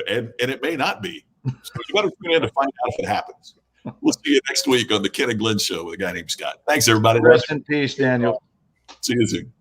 And it may not be. So you better tune in to find out if it happens. We'll see you next week on the Ken and Glenn Show with a guy named Scott. Thanks, everybody. Rest in peace, Daniel. See you soon.